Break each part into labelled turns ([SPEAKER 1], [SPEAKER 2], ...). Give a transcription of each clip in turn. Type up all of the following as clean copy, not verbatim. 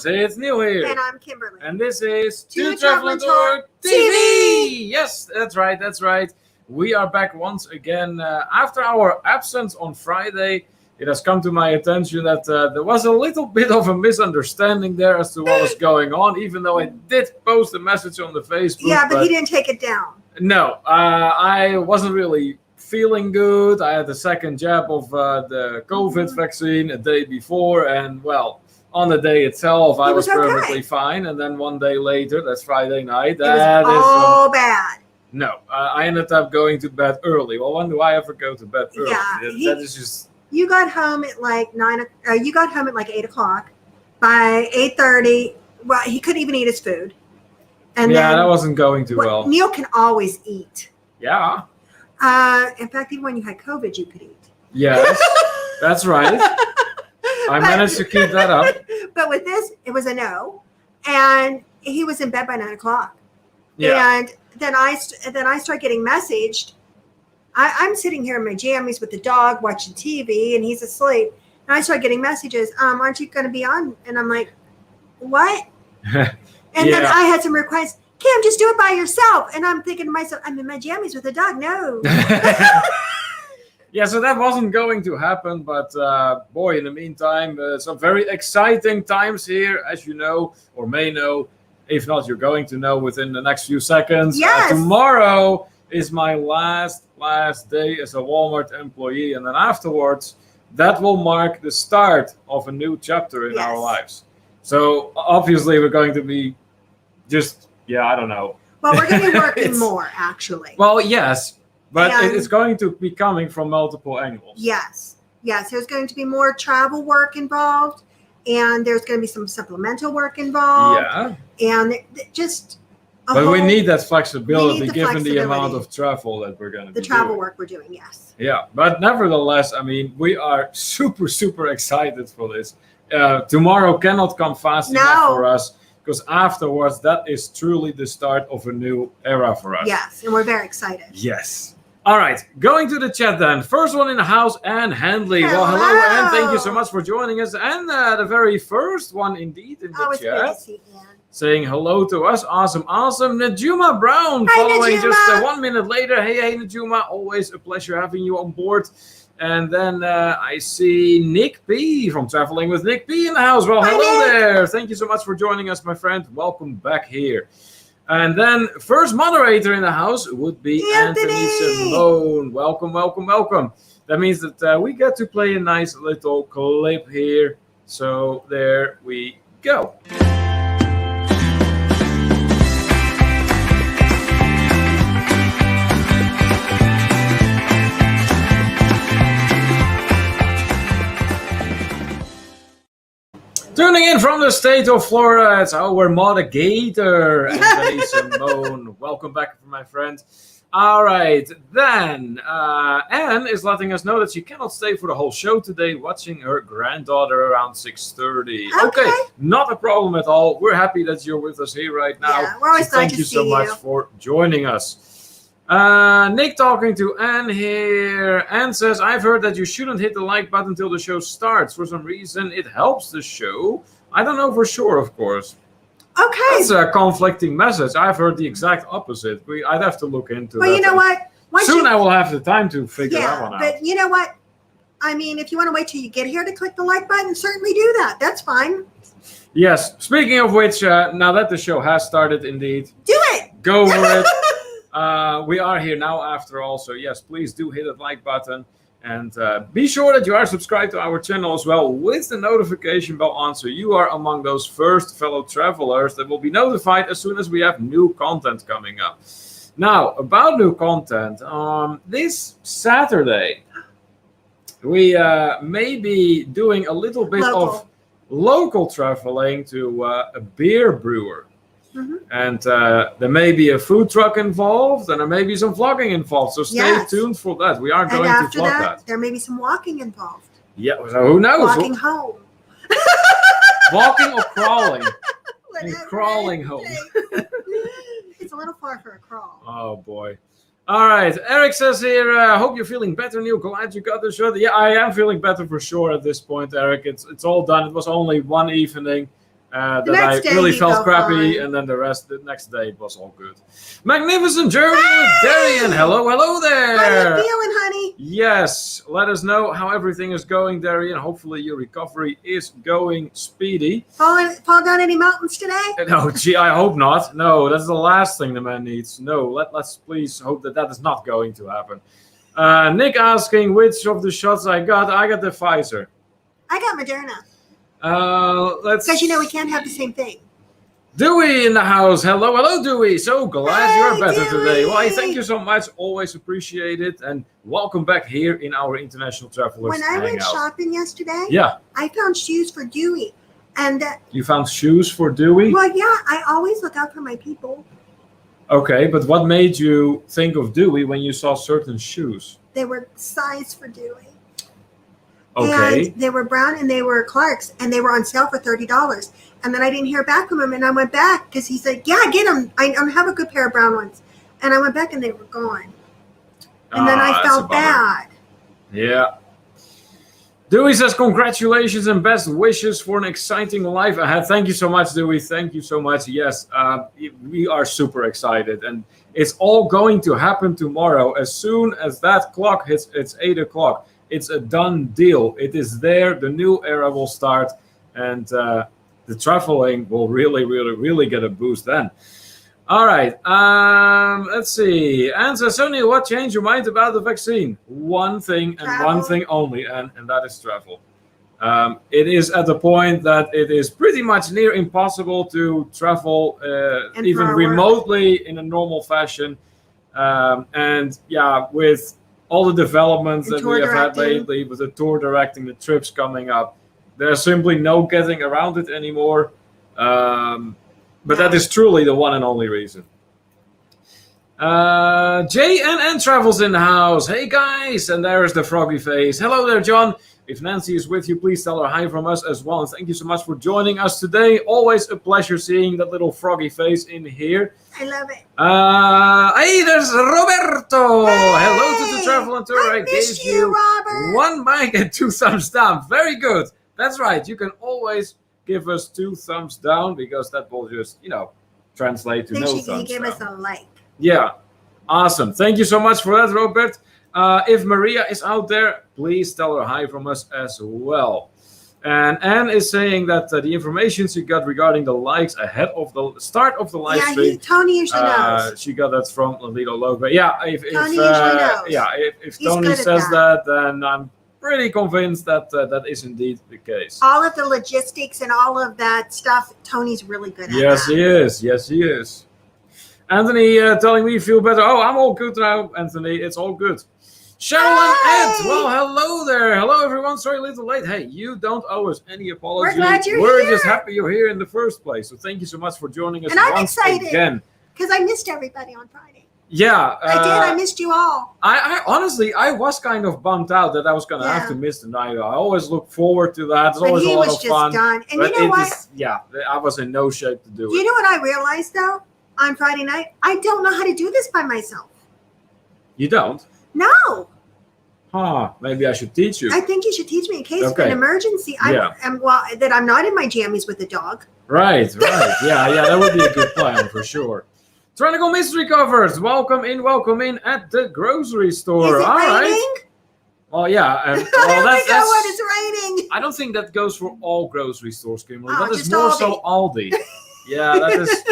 [SPEAKER 1] course, it's Neil here.
[SPEAKER 2] And I'm Kimberly.
[SPEAKER 1] And this is
[SPEAKER 2] To
[SPEAKER 1] Travel
[SPEAKER 2] Travel
[SPEAKER 1] Tour TV. Yes, that's right. We are back once again. After our absence on Friday, it has come to my attention that there was a little bit of a misunderstanding there as to what was going on, even though I did post a message on the Facebook.
[SPEAKER 2] Yeah, but he didn't take it down.
[SPEAKER 1] No, I wasn't really feeling good. I had the second jab of the COVID vaccine a day before, and well, on the day itself, I was perfectly fine. And then one day later, that's Friday night,
[SPEAKER 2] It was all bad.
[SPEAKER 1] No, I ended up going to bed early. Well, when do I ever go to bed early?
[SPEAKER 2] Yeah,
[SPEAKER 1] that is just.
[SPEAKER 2] You got home at like 9. You got home at like 8 o'clock. By 8:30, well, he couldn't even eat his food. And
[SPEAKER 1] yeah,
[SPEAKER 2] then,
[SPEAKER 1] that wasn't going too well.
[SPEAKER 2] Neil can always eat.
[SPEAKER 1] Yeah.
[SPEAKER 2] In fact, even when you had COVID, you could eat.
[SPEAKER 1] Yes, that's right. I managed to keep that up.
[SPEAKER 2] But with this, it was a no, and he was in bed by 9 o'clock.
[SPEAKER 1] Yeah.
[SPEAKER 2] And then I start getting messaged. I'm sitting here in my jammies with the dog watching TV, and he's asleep. And I start getting messages. Aren't you going to be on? And I'm like, what? And then I had some requests. Kim, just do it by yourself. And I'm thinking to myself, I'm in my jammies with the dog. No.
[SPEAKER 1] Yeah, so that wasn't going to happen. But boy, in the meantime, some very exciting times here, as you know, or may know. If not, you're going to know within the next few seconds.
[SPEAKER 2] Yes.
[SPEAKER 1] Tomorrow is my last day as a Walmart employee. And then afterwards, that will mark the start of a new chapter in our lives. So obviously, we're going to be just... Yeah, I don't know.
[SPEAKER 2] Well, we're going to be working more, actually.
[SPEAKER 1] Well, yes, but it's going to be coming from multiple angles.
[SPEAKER 2] Yes. There's going to be more travel work involved, and there's going to be some supplemental work involved.
[SPEAKER 1] Yeah.
[SPEAKER 2] And just...
[SPEAKER 1] But we need that flexibility given the amount of travel that we're going to be doing.
[SPEAKER 2] The travel work we're doing, yes.
[SPEAKER 1] Yeah, but nevertheless, I mean, we are super, super excited for this. Tomorrow cannot come fast enough for us. Because afterwards, that is truly the start of a new era for us.
[SPEAKER 2] Yes, and we're very excited.
[SPEAKER 1] Yes. All right, going to the chat then. First one in the house, Anne Handley.
[SPEAKER 2] Hello.
[SPEAKER 1] Well, hello, Anne. Thank you so much for joining us. And the very first one indeed in the
[SPEAKER 2] it's
[SPEAKER 1] chat.
[SPEAKER 2] good to see you, Anne.
[SPEAKER 1] Saying hello to us. Awesome. Najuma Brown following
[SPEAKER 2] Najuma.
[SPEAKER 1] just 1 minute later. Hey, Najuma. Always a pleasure having you on board. And then I see Nick P from Traveling with Nick P in the house. Well, hello there. Thank you so much for joining us, my friend. Welcome back here. And then first moderator in the house would be Anthony Simone. Welcome. That means that we get to play a nice little clip here. So there we go. Tuning in from the state of Florida, it's our moderator, Anthony Simone. Welcome back, my friend. All right, then Anne is letting us know that she cannot stay for the whole show today, watching her granddaughter around 6:30. Okay, not a problem at all. We're happy that you're with us here right now.
[SPEAKER 2] Yeah, we're always glad to see you.
[SPEAKER 1] Thank you so much for joining us. Nick talking to Anne here. Anne says, I've heard that you shouldn't hit the like button until the show starts. For some reason, it helps the show. I don't know for sure, of course.
[SPEAKER 2] Okay.
[SPEAKER 1] That's a conflicting message. I've heard the exact opposite. I'd have to look into that.
[SPEAKER 2] Well, you know what?
[SPEAKER 1] Soon I will have the time to figure that one out.
[SPEAKER 2] But you know what? I mean, if you want to wait till you get here to click the like button, certainly do that. That's fine.
[SPEAKER 1] Yes. Speaking of which, now that the show has started, indeed.
[SPEAKER 2] Do it.
[SPEAKER 1] Go for it. We are here now after all, so yes, please do hit that like button and be sure that you are subscribed to our channel as well with the notification bell on, so you are among those first fellow travelers that will be notified as soon as we have new content coming up. Now, about new content, this Saturday we may be doing a little bit of local traveling to a beer brewer. Mm-hmm. And there may be a food truck involved, and there may be some vlogging involved. So stay tuned for that. We are going to vlog that.
[SPEAKER 2] There may be some walking involved.
[SPEAKER 1] Yeah, so who knows?
[SPEAKER 2] Walking home.
[SPEAKER 1] Walking or crawling? And crawling home.
[SPEAKER 2] It's a little far for a crawl.
[SPEAKER 1] Oh, boy. All right. Eric says here, I hope you're feeling better, Neil. Glad you got the shot. Yeah, I am feeling better for sure at this point, Eric. It's all done. It was only one evening. that
[SPEAKER 2] next
[SPEAKER 1] I
[SPEAKER 2] day
[SPEAKER 1] really
[SPEAKER 2] you
[SPEAKER 1] felt
[SPEAKER 2] go
[SPEAKER 1] crappy,
[SPEAKER 2] fine.
[SPEAKER 1] and then the next day it was all good. Magnificent journey with Darian. Hello there.
[SPEAKER 2] How you feeling, honey?
[SPEAKER 1] Yes, let us know how everything is going, Darian. Hopefully your recovery is going speedy.
[SPEAKER 2] Fall down any mountains today?
[SPEAKER 1] No, gee, I hope not. No, that's the last thing the man needs. No, let's please hope that is not going to happen. Nick asking which of the shots I got. I got the Pfizer.
[SPEAKER 2] I got Moderna.
[SPEAKER 1] Let's.
[SPEAKER 2] Because we can't have the same thing.
[SPEAKER 1] Dewey in the house. Hello, Dewey. So glad you are better
[SPEAKER 2] Dewey.
[SPEAKER 1] today. Well, thank you so much. Always appreciate it. And welcome back here in our International Travelers
[SPEAKER 2] When I
[SPEAKER 1] Hangout.
[SPEAKER 2] went shopping yesterday,
[SPEAKER 1] Yeah.
[SPEAKER 2] I found shoes for Dewey. And
[SPEAKER 1] You found shoes for Dewey?
[SPEAKER 2] well, yeah, I always look out for my people.
[SPEAKER 1] Okay, but what made you think of Dewey when you saw certain shoes?
[SPEAKER 2] They were size for Dewey.
[SPEAKER 1] Okay.
[SPEAKER 2] And they were brown and they were Clark's and they were on sale for $30. And then I didn't hear back from him and I went back because he said, yeah, get them. I have a good pair of brown ones. And I went back and they were gone. And then I
[SPEAKER 1] that's a
[SPEAKER 2] felt
[SPEAKER 1] bummer.
[SPEAKER 2] bad.
[SPEAKER 1] Yeah. Dewey says, congratulations and best wishes for an exciting life ahead. Thank you so much, Dewey. Thank you so much. Yes, we are super excited. And it's all going to happen tomorrow. As soon as that clock hits, it's 8 o'clock. It's a done deal. It is there. The new era will start. And the traveling will really get a boost then. All right. Let's see. Answer, Sonia, what changed your mind about the vaccine? One thing and
[SPEAKER 2] Travel.
[SPEAKER 1] one thing only, and that is travel. It is at the point that it is pretty much near impossible to travel
[SPEAKER 2] And
[SPEAKER 1] even
[SPEAKER 2] for our work.
[SPEAKER 1] remotely in a normal fashion. And yeah, with all the developments
[SPEAKER 2] And
[SPEAKER 1] that
[SPEAKER 2] tour
[SPEAKER 1] we have had
[SPEAKER 2] directing.
[SPEAKER 1] lately, with the tour directing, the trips coming up, there's simply no getting around it anymore. But that is truly the one and only reason. JNN Travels in the house. Hey guys, and there is the froggy face. Hello there, John. If Nancy is with you, please tell her hi from us as well. And thank you so much for joining us today. Always a pleasure seeing that little froggy face in here.
[SPEAKER 2] I love it.
[SPEAKER 1] Hey, there's Roberto.
[SPEAKER 2] Hey,
[SPEAKER 1] Hello to the Travel and Tour.
[SPEAKER 2] I missed you, Robert.
[SPEAKER 1] 1 mic and 2 thumbs down. Very good. That's right. You can always give us 2 thumbs down because that will just, translate to
[SPEAKER 2] Make
[SPEAKER 1] no
[SPEAKER 2] sure you
[SPEAKER 1] thumbs
[SPEAKER 2] give
[SPEAKER 1] down.
[SPEAKER 2] us a like.
[SPEAKER 1] Yeah. Awesome. Thank you so much for that, Robert. If Maria is out there, please tell her hi from us as well. And Anne is saying that the information she got regarding the likes ahead of the start of the live
[SPEAKER 2] Yeah,
[SPEAKER 1] stream,
[SPEAKER 2] Tony usually knows.
[SPEAKER 1] she got that from Lolito Logo. Yeah, if
[SPEAKER 2] Tony usually knows.
[SPEAKER 1] yeah, if
[SPEAKER 2] He's
[SPEAKER 1] Tony
[SPEAKER 2] good at
[SPEAKER 1] says that, then I'm pretty convinced that that is indeed the case.
[SPEAKER 2] All of the logistics and all of that stuff, Tony's really good at
[SPEAKER 1] Yes,
[SPEAKER 2] that.
[SPEAKER 1] he is. Yes, he is. Anthony telling me you feel better. Oh, I'm all good now, Anthony. It's all good. Cheryl and Ed.
[SPEAKER 2] Hey!
[SPEAKER 1] Well, hello there. Hello, everyone. Sorry, a little late. Hey, you don't owe us any apology.
[SPEAKER 2] We're glad you're
[SPEAKER 1] We're
[SPEAKER 2] here.
[SPEAKER 1] just happy you're here in the first place. So thank you so much for joining us
[SPEAKER 2] And I'm
[SPEAKER 1] once
[SPEAKER 2] excited.
[SPEAKER 1] again.
[SPEAKER 2] Because I missed everybody on Friday.
[SPEAKER 1] Yeah.
[SPEAKER 2] I did. I missed you all.
[SPEAKER 1] I honestly, I was kind of bummed out that I was going to have
[SPEAKER 2] Yeah.
[SPEAKER 1] to miss the night. I always look forward to that. It's
[SPEAKER 2] But
[SPEAKER 1] always
[SPEAKER 2] he
[SPEAKER 1] a lot
[SPEAKER 2] was
[SPEAKER 1] of
[SPEAKER 2] just
[SPEAKER 1] fun.
[SPEAKER 2] done. And
[SPEAKER 1] But
[SPEAKER 2] you know what?
[SPEAKER 1] I was in no shape to do
[SPEAKER 2] You
[SPEAKER 1] it.
[SPEAKER 2] know what I realized, though, on Friday night? I don't know how to do this by myself.
[SPEAKER 1] You don't?
[SPEAKER 2] No.
[SPEAKER 1] Maybe I should teach you.
[SPEAKER 2] I think you should teach me in case of
[SPEAKER 1] Okay.
[SPEAKER 2] an emergency.
[SPEAKER 1] Yeah.
[SPEAKER 2] That I'm not in my jammies with the dog.
[SPEAKER 1] Right. Yeah, that would be a good plan for sure. Trinical Mystery Covers, welcome in at the grocery store.
[SPEAKER 2] Is it
[SPEAKER 1] All right.
[SPEAKER 2] raining?
[SPEAKER 1] Well, yeah. And,
[SPEAKER 2] I
[SPEAKER 1] well,
[SPEAKER 2] don't think I want it's raining.
[SPEAKER 1] I don't think that goes for all grocery stores, Kimberly.
[SPEAKER 2] Oh,
[SPEAKER 1] That is
[SPEAKER 2] just
[SPEAKER 1] more so Aldi. Yeah, that is.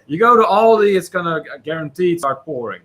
[SPEAKER 1] You go to Aldi, it's gonna guaranteed start pouring.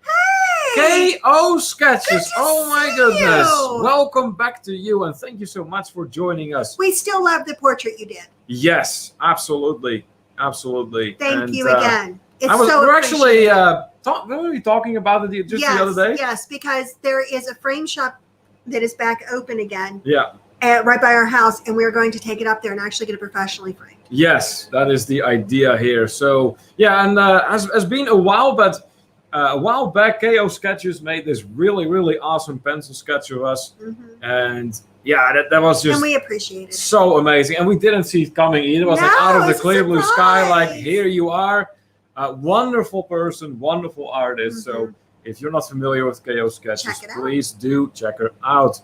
[SPEAKER 2] Hey!
[SPEAKER 1] KO Sketches.
[SPEAKER 2] Good to
[SPEAKER 1] Oh my
[SPEAKER 2] see
[SPEAKER 1] goodness.
[SPEAKER 2] you.
[SPEAKER 1] Welcome back to you, and thank you so much for joining us.
[SPEAKER 2] We still love the portrait you did.
[SPEAKER 1] Yes, absolutely.
[SPEAKER 2] Thank you again. It's
[SPEAKER 1] We're actually
[SPEAKER 2] appreciated.
[SPEAKER 1] were we talking about it just the other day?
[SPEAKER 2] Yes, because there is a frame shop that is back open again
[SPEAKER 1] Yeah.
[SPEAKER 2] right by our house, and we're going to take it up there and actually get it professionally framed.
[SPEAKER 1] Yes, that is the idea here. So yeah, and has been a while, but a while back, KO Sketches made this really awesome pencil sketch of us, and yeah, that was just
[SPEAKER 2] And we appreciate it.
[SPEAKER 1] so amazing. And we didn't see it coming either. It was like
[SPEAKER 2] No,
[SPEAKER 1] out of the
[SPEAKER 2] it's a
[SPEAKER 1] clear blue sky, like
[SPEAKER 2] surprise.
[SPEAKER 1] here you are. Wonderful person, wonderful artist. So if you're not familiar with KO Sketches,
[SPEAKER 2] Check it out.
[SPEAKER 1] please do check her out.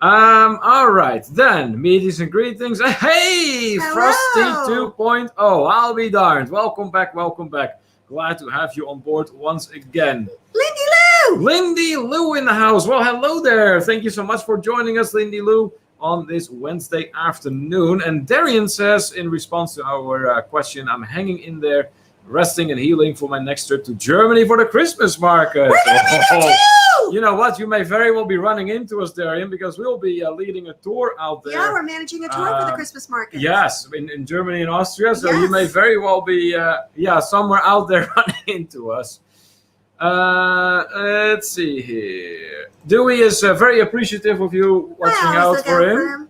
[SPEAKER 1] All right, then meetings and greetings. Hey,
[SPEAKER 2] Hello.
[SPEAKER 1] Frosty 2.0. I'll be darned. Welcome back. Welcome back. Glad to have you on board once again.
[SPEAKER 2] Lindy Lou!
[SPEAKER 1] Lindy Lou in the house. Well, hello there. Thank you so much for joining us, Lindy Lou, on this Wednesday afternoon. And Darian says, in response to our question, I'm hanging in there, resting and healing for my next trip to Germany for the Christmas market.
[SPEAKER 2] We're gonna be there too!
[SPEAKER 1] You know what? You may very well be running into us, Darian, because we'll be leading a tour out there.
[SPEAKER 2] Yeah, we're managing a tour for the Christmas market.
[SPEAKER 1] Yes, in Germany and Austria. So you
[SPEAKER 2] Yes.
[SPEAKER 1] may very well be, somewhere out there running into us. Let's see here. Dewey is very appreciative of you watching
[SPEAKER 2] I
[SPEAKER 1] out
[SPEAKER 2] always look
[SPEAKER 1] for
[SPEAKER 2] out
[SPEAKER 1] him.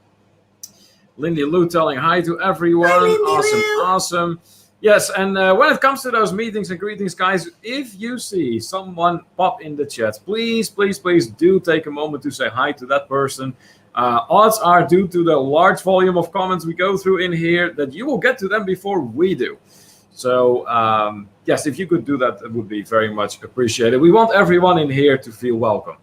[SPEAKER 1] Lindy Lou telling hi to everyone.
[SPEAKER 2] Hi, Lindy
[SPEAKER 1] Awesome,
[SPEAKER 2] Lou.
[SPEAKER 1] awesome. Yes, and when it comes to those meetings and greetings, guys, if you see someone pop in the chat, please, please, please do take a moment to say hi to that person. Odds are, due to the large volume of comments we go through in here, that you will get to them before we do. So, yes, if you could do that, it would be very much appreciated. We want everyone in here to feel welcome.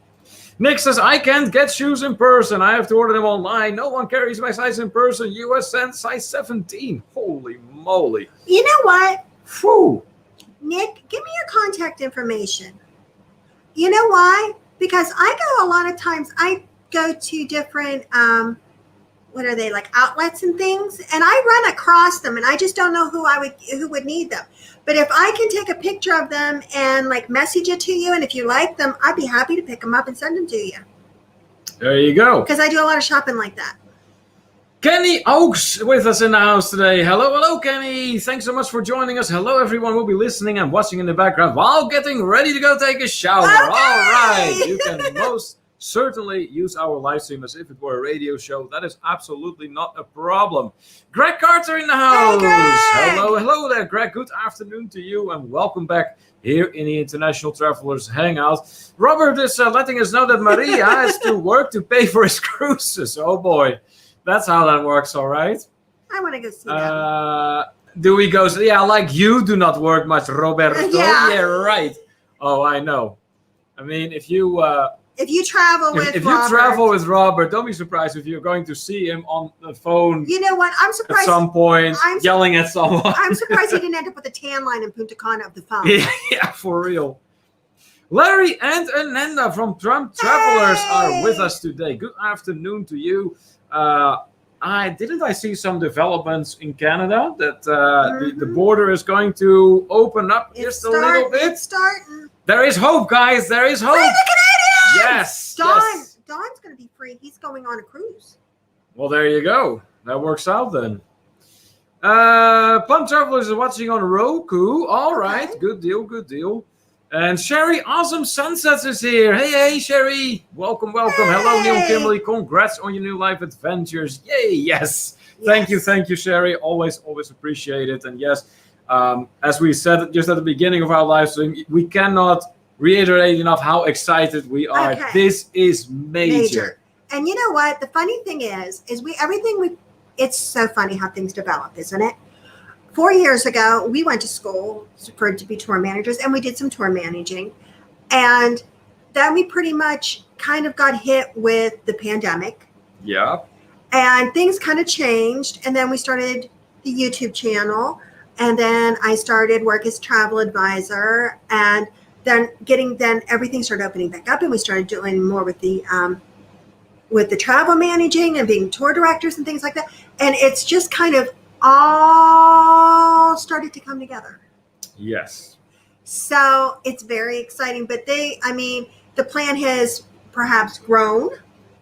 [SPEAKER 1] Nick says, I can't get shoes in person. I have to order them online. No one carries my size in person. US sent size 17. Holy moly.
[SPEAKER 2] You know what?
[SPEAKER 1] Phew.
[SPEAKER 2] Nick, give me your contact information. You know why? Because I go a lot of times, I go to different, what are they, like outlets and things, and I run across them, and I just don't know who would need them. But if I can take a picture of them and like message it to you, and if you like them, I'd be happy to pick them up and send them to you.
[SPEAKER 1] There you go.
[SPEAKER 2] Because I do a lot of shopping like that.
[SPEAKER 1] Kenny Oaks with us in the house today. Hello, hello, Kenny. Thanks so much for joining us. Hello, everyone. We'll be listening and watching in the background while getting ready to go take a shower.
[SPEAKER 2] Okay.
[SPEAKER 1] All right. You can most certainly use our live stream as if it were a radio show. That is absolutely not a problem. Greg Carter in the house.
[SPEAKER 2] Hey, Greg.
[SPEAKER 1] Hello there, Greg. Good afternoon to you and welcome back here in the International Travelers Hangout. Robert is letting us know that Maria has to work to pay for his cruises. Oh boy, that's how that works. All right.
[SPEAKER 2] I want to go see them.
[SPEAKER 1] Dewey goes, yeah, like you do not work much, Roberto.
[SPEAKER 2] Yeah.
[SPEAKER 1] Yeah, right. Oh, I know. I mean, if you
[SPEAKER 2] travel with
[SPEAKER 1] if
[SPEAKER 2] Robert,
[SPEAKER 1] you travel with Robert, don't be surprised if you're going to see him on the phone
[SPEAKER 2] you know what? I'm
[SPEAKER 1] at
[SPEAKER 2] surprised.
[SPEAKER 1] some point, yelling at someone.
[SPEAKER 2] I'm surprised he didn't end up with a tan line in Punta Cana of the phone.
[SPEAKER 1] Yeah, for real. Larry and Ananda from Trump Travelers are with us today. Good afternoon to you. I see some developments in Canada that the border is going to open up just a little bit.
[SPEAKER 2] It's starting.
[SPEAKER 1] There is hope, guys. There is hope.
[SPEAKER 2] Free the Canadians!
[SPEAKER 1] Yes.
[SPEAKER 2] Don.
[SPEAKER 1] Yes.
[SPEAKER 2] Don's going to be free. He's going on a cruise.
[SPEAKER 1] Well, there you go. That works out then. Plum Travelers is watching on Roku. All right.
[SPEAKER 2] Okay.
[SPEAKER 1] Good deal. Good deal. And Sherry Awesome Sunsets is here. Hey, Sherry. Welcome, welcome.
[SPEAKER 2] Hey.
[SPEAKER 1] Hello, Neil Kimberly. Congrats on your new life adventures. Yay, yes. Thank you, Sherry. Always appreciate it. And yes, as we said just at the beginning of our live stream, we cannot reiterate enough how excited we are.
[SPEAKER 2] Okay.
[SPEAKER 1] This is major.
[SPEAKER 2] And you know what? The funny thing is it's so funny how things develop, isn't it? 4 years ago, we went to school to be tour managers, and we did some tour managing. And then we pretty much kind of got hit with the pandemic.
[SPEAKER 1] Yeah.
[SPEAKER 2] And things kind of changed. And then we started the YouTube channel. And then I started work as travel advisor. And then everything started opening back up. And we started doing more with the travel managing and being tour directors and things like that. And it's just kind of all started to come together.
[SPEAKER 1] Yes.
[SPEAKER 2] So it's very exciting. But the plan has perhaps grown.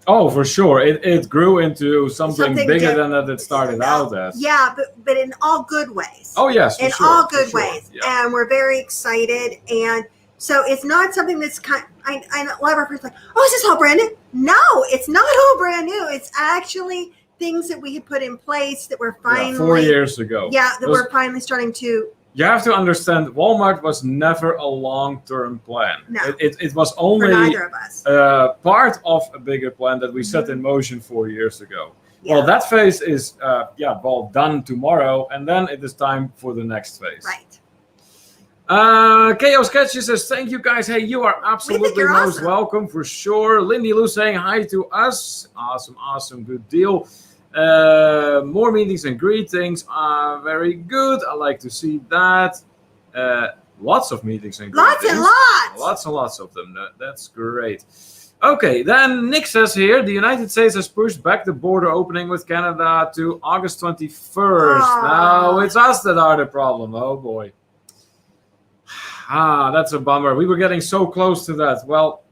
[SPEAKER 1] Oh, for sure. It grew into something bigger than that it started out as.
[SPEAKER 2] Yeah, but in all good ways.
[SPEAKER 1] Oh, yes, for
[SPEAKER 2] in
[SPEAKER 1] sure,
[SPEAKER 2] all
[SPEAKER 1] for
[SPEAKER 2] good
[SPEAKER 1] sure.
[SPEAKER 2] ways.
[SPEAKER 1] Yeah.
[SPEAKER 2] And we're very excited. And so it's not something that's I know a lot of our friends are like, oh, is this all brand new? No, it's not all brand new. It's actually things that we had put in place that we're finally
[SPEAKER 1] 4 years ago.
[SPEAKER 2] Yeah, that we're finally starting to.
[SPEAKER 1] You have to understand, Walmart was never a long-term plan.
[SPEAKER 2] No.
[SPEAKER 1] It was only
[SPEAKER 2] For neither of us.
[SPEAKER 1] part of a bigger plan that we set in motion 4 years ago.
[SPEAKER 2] Yeah.
[SPEAKER 1] Well, that phase is done tomorrow, and then it is time for the next phase.
[SPEAKER 2] Right.
[SPEAKER 1] Chaos Sketches says, thank you guys. Hey, you are absolutely
[SPEAKER 2] you're
[SPEAKER 1] most
[SPEAKER 2] awesome.
[SPEAKER 1] welcome for sure. Lindy Lou saying hi to us. Awesome, good deal. More meetings and greetings are very good. I like to see that. Lots of meetings and
[SPEAKER 2] Lots
[SPEAKER 1] greetings.
[SPEAKER 2] and lots.
[SPEAKER 1] Lots and lots of them. That's great. Okay, then Nick says here, the United States has pushed back the border opening with Canada to August 21st.
[SPEAKER 2] Aww.
[SPEAKER 1] Now it's us that are the problem. Oh boy. That's a bummer. We were getting so close to that. Well,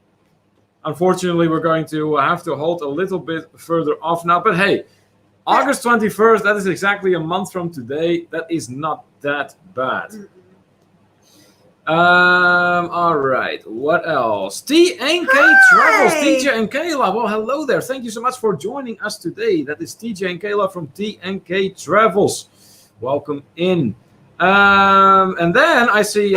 [SPEAKER 1] unfortunately, we're going to have to hold a little bit further off now. But hey, August 21st, that is exactly a month from today. That is not that bad. All right. What else? TNK Travels, TJ and Kayla. Well, hello there. Thank you so much for joining us today. That is TJ and Kayla from TNK Travels. Welcome in. And then I see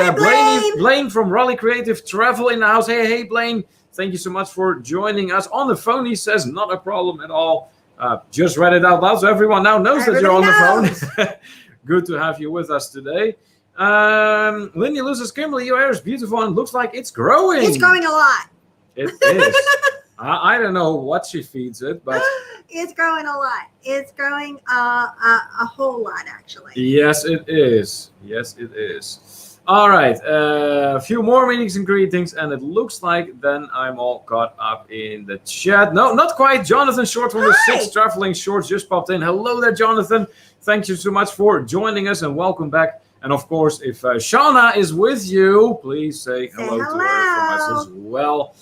[SPEAKER 1] Blaine from Raleigh Creative Travel in the house. Hey, Blaine. Thank you so much for joining us. On the phone, he says, not a problem at all. Just read it out loud so everyone now knows that you're on the phone. Good to have you with us today. Lindy Lou says, Kimberly, your hair is beautiful and looks like it's growing.
[SPEAKER 2] It's growing a lot.
[SPEAKER 1] It is. I don't know what she feeds it, but
[SPEAKER 2] it's growing a lot. It's growing a whole lot, actually.
[SPEAKER 1] Yes, it is. Yes, it is. All right. A few more meetings and greetings, and it looks like then I'm all caught up in the chat. No, not quite. Jonathan Short from the Six Traveling Shorts just popped in. Hello there, Jonathan. Thank you so much for joining us, and welcome back. And of course, if Shauna is with you, please say hello to her from us as well.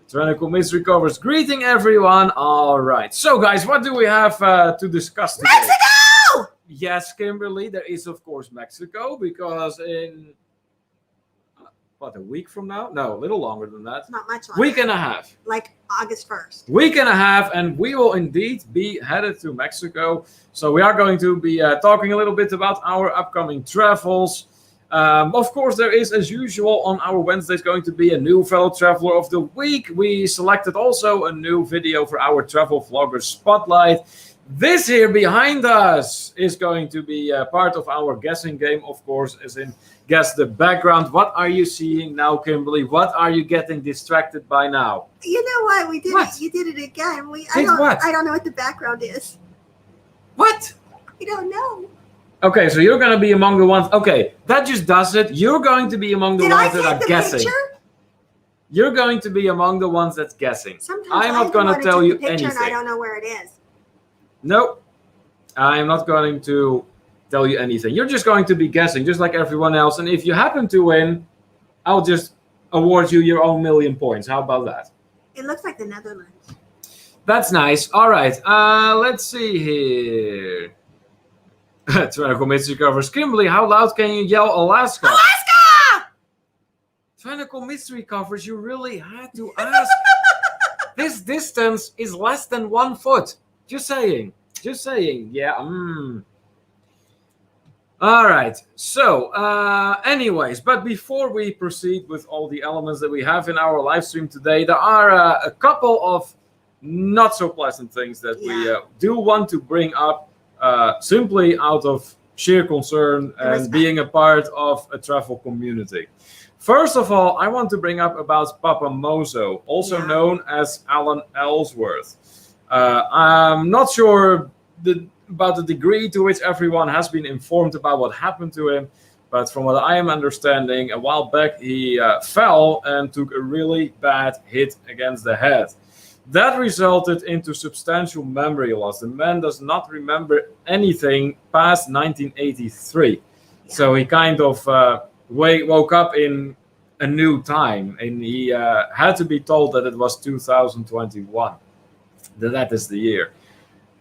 [SPEAKER 1] Tyrannical Mystery Covers, greeting everyone. All right. So, guys, what do we have to discuss today?
[SPEAKER 2] Mexico!
[SPEAKER 1] Yes, Kimberly, there is, of course, Mexico, because in, a week from now? No, a little longer than that.
[SPEAKER 2] Not much longer.
[SPEAKER 1] Week and a half.
[SPEAKER 2] Like August 1st.
[SPEAKER 1] Week and a half, and we will indeed be headed to Mexico. So we are going to be talking a little bit about our upcoming travels. Of course, there is, as usual, on our Wednesdays going to be a new fellow traveler of the week. We selected also a new video for our travel vlogger spotlight. This here behind us is going to be part of our guessing game, of course, as in guess the background. What are you seeing now, Kimberly? What are you getting distracted by now?
[SPEAKER 2] You know what? We did
[SPEAKER 1] What?
[SPEAKER 2] it. You did it again.
[SPEAKER 1] I
[SPEAKER 2] don't know what the background is.
[SPEAKER 1] What?
[SPEAKER 2] I don't know.
[SPEAKER 1] Okay, so you're going to be among the ones. Okay, that just does it. You're going to be among the ones that are guessing.
[SPEAKER 2] Picture?
[SPEAKER 1] You're going to be among the ones that's guessing.
[SPEAKER 2] Sometimes
[SPEAKER 1] I'm not going to tell you anything.
[SPEAKER 2] And I don't know where it is.
[SPEAKER 1] Nope. I'm not going to tell you anything. You're just going to be guessing, just like everyone else. And if you happen to win, I'll just award you your own 1,000,000 points. How about that?
[SPEAKER 2] It looks like the Netherlands.
[SPEAKER 1] That's nice. All right. Let's see here. Tyrannical Mystery Covers. Kimberly, how loud can you yell Alaska?
[SPEAKER 2] Alaska!
[SPEAKER 1] Tyrannical Mystery Covers, you really had to ask. This distance is less than 1 foot. Just saying. Just saying. Yeah. All right. So, anyways, but before we proceed with all the elements that we have in our live stream today, there are a couple of not so pleasant things that we do want to bring up. Simply out of sheer concern and being a part of a travel community. First of all, I want to bring up about Papa Mozo, also known as Alan Ellsworth. I'm not sure about the degree to which everyone has been informed about what happened to him, but from what I am understanding, a while back he fell and took a really bad hit against the head. That resulted into substantial memory loss. The man does not remember anything past 1983. So he kind of woke up in a new time, and he had to be told that it was 2021. That is the year.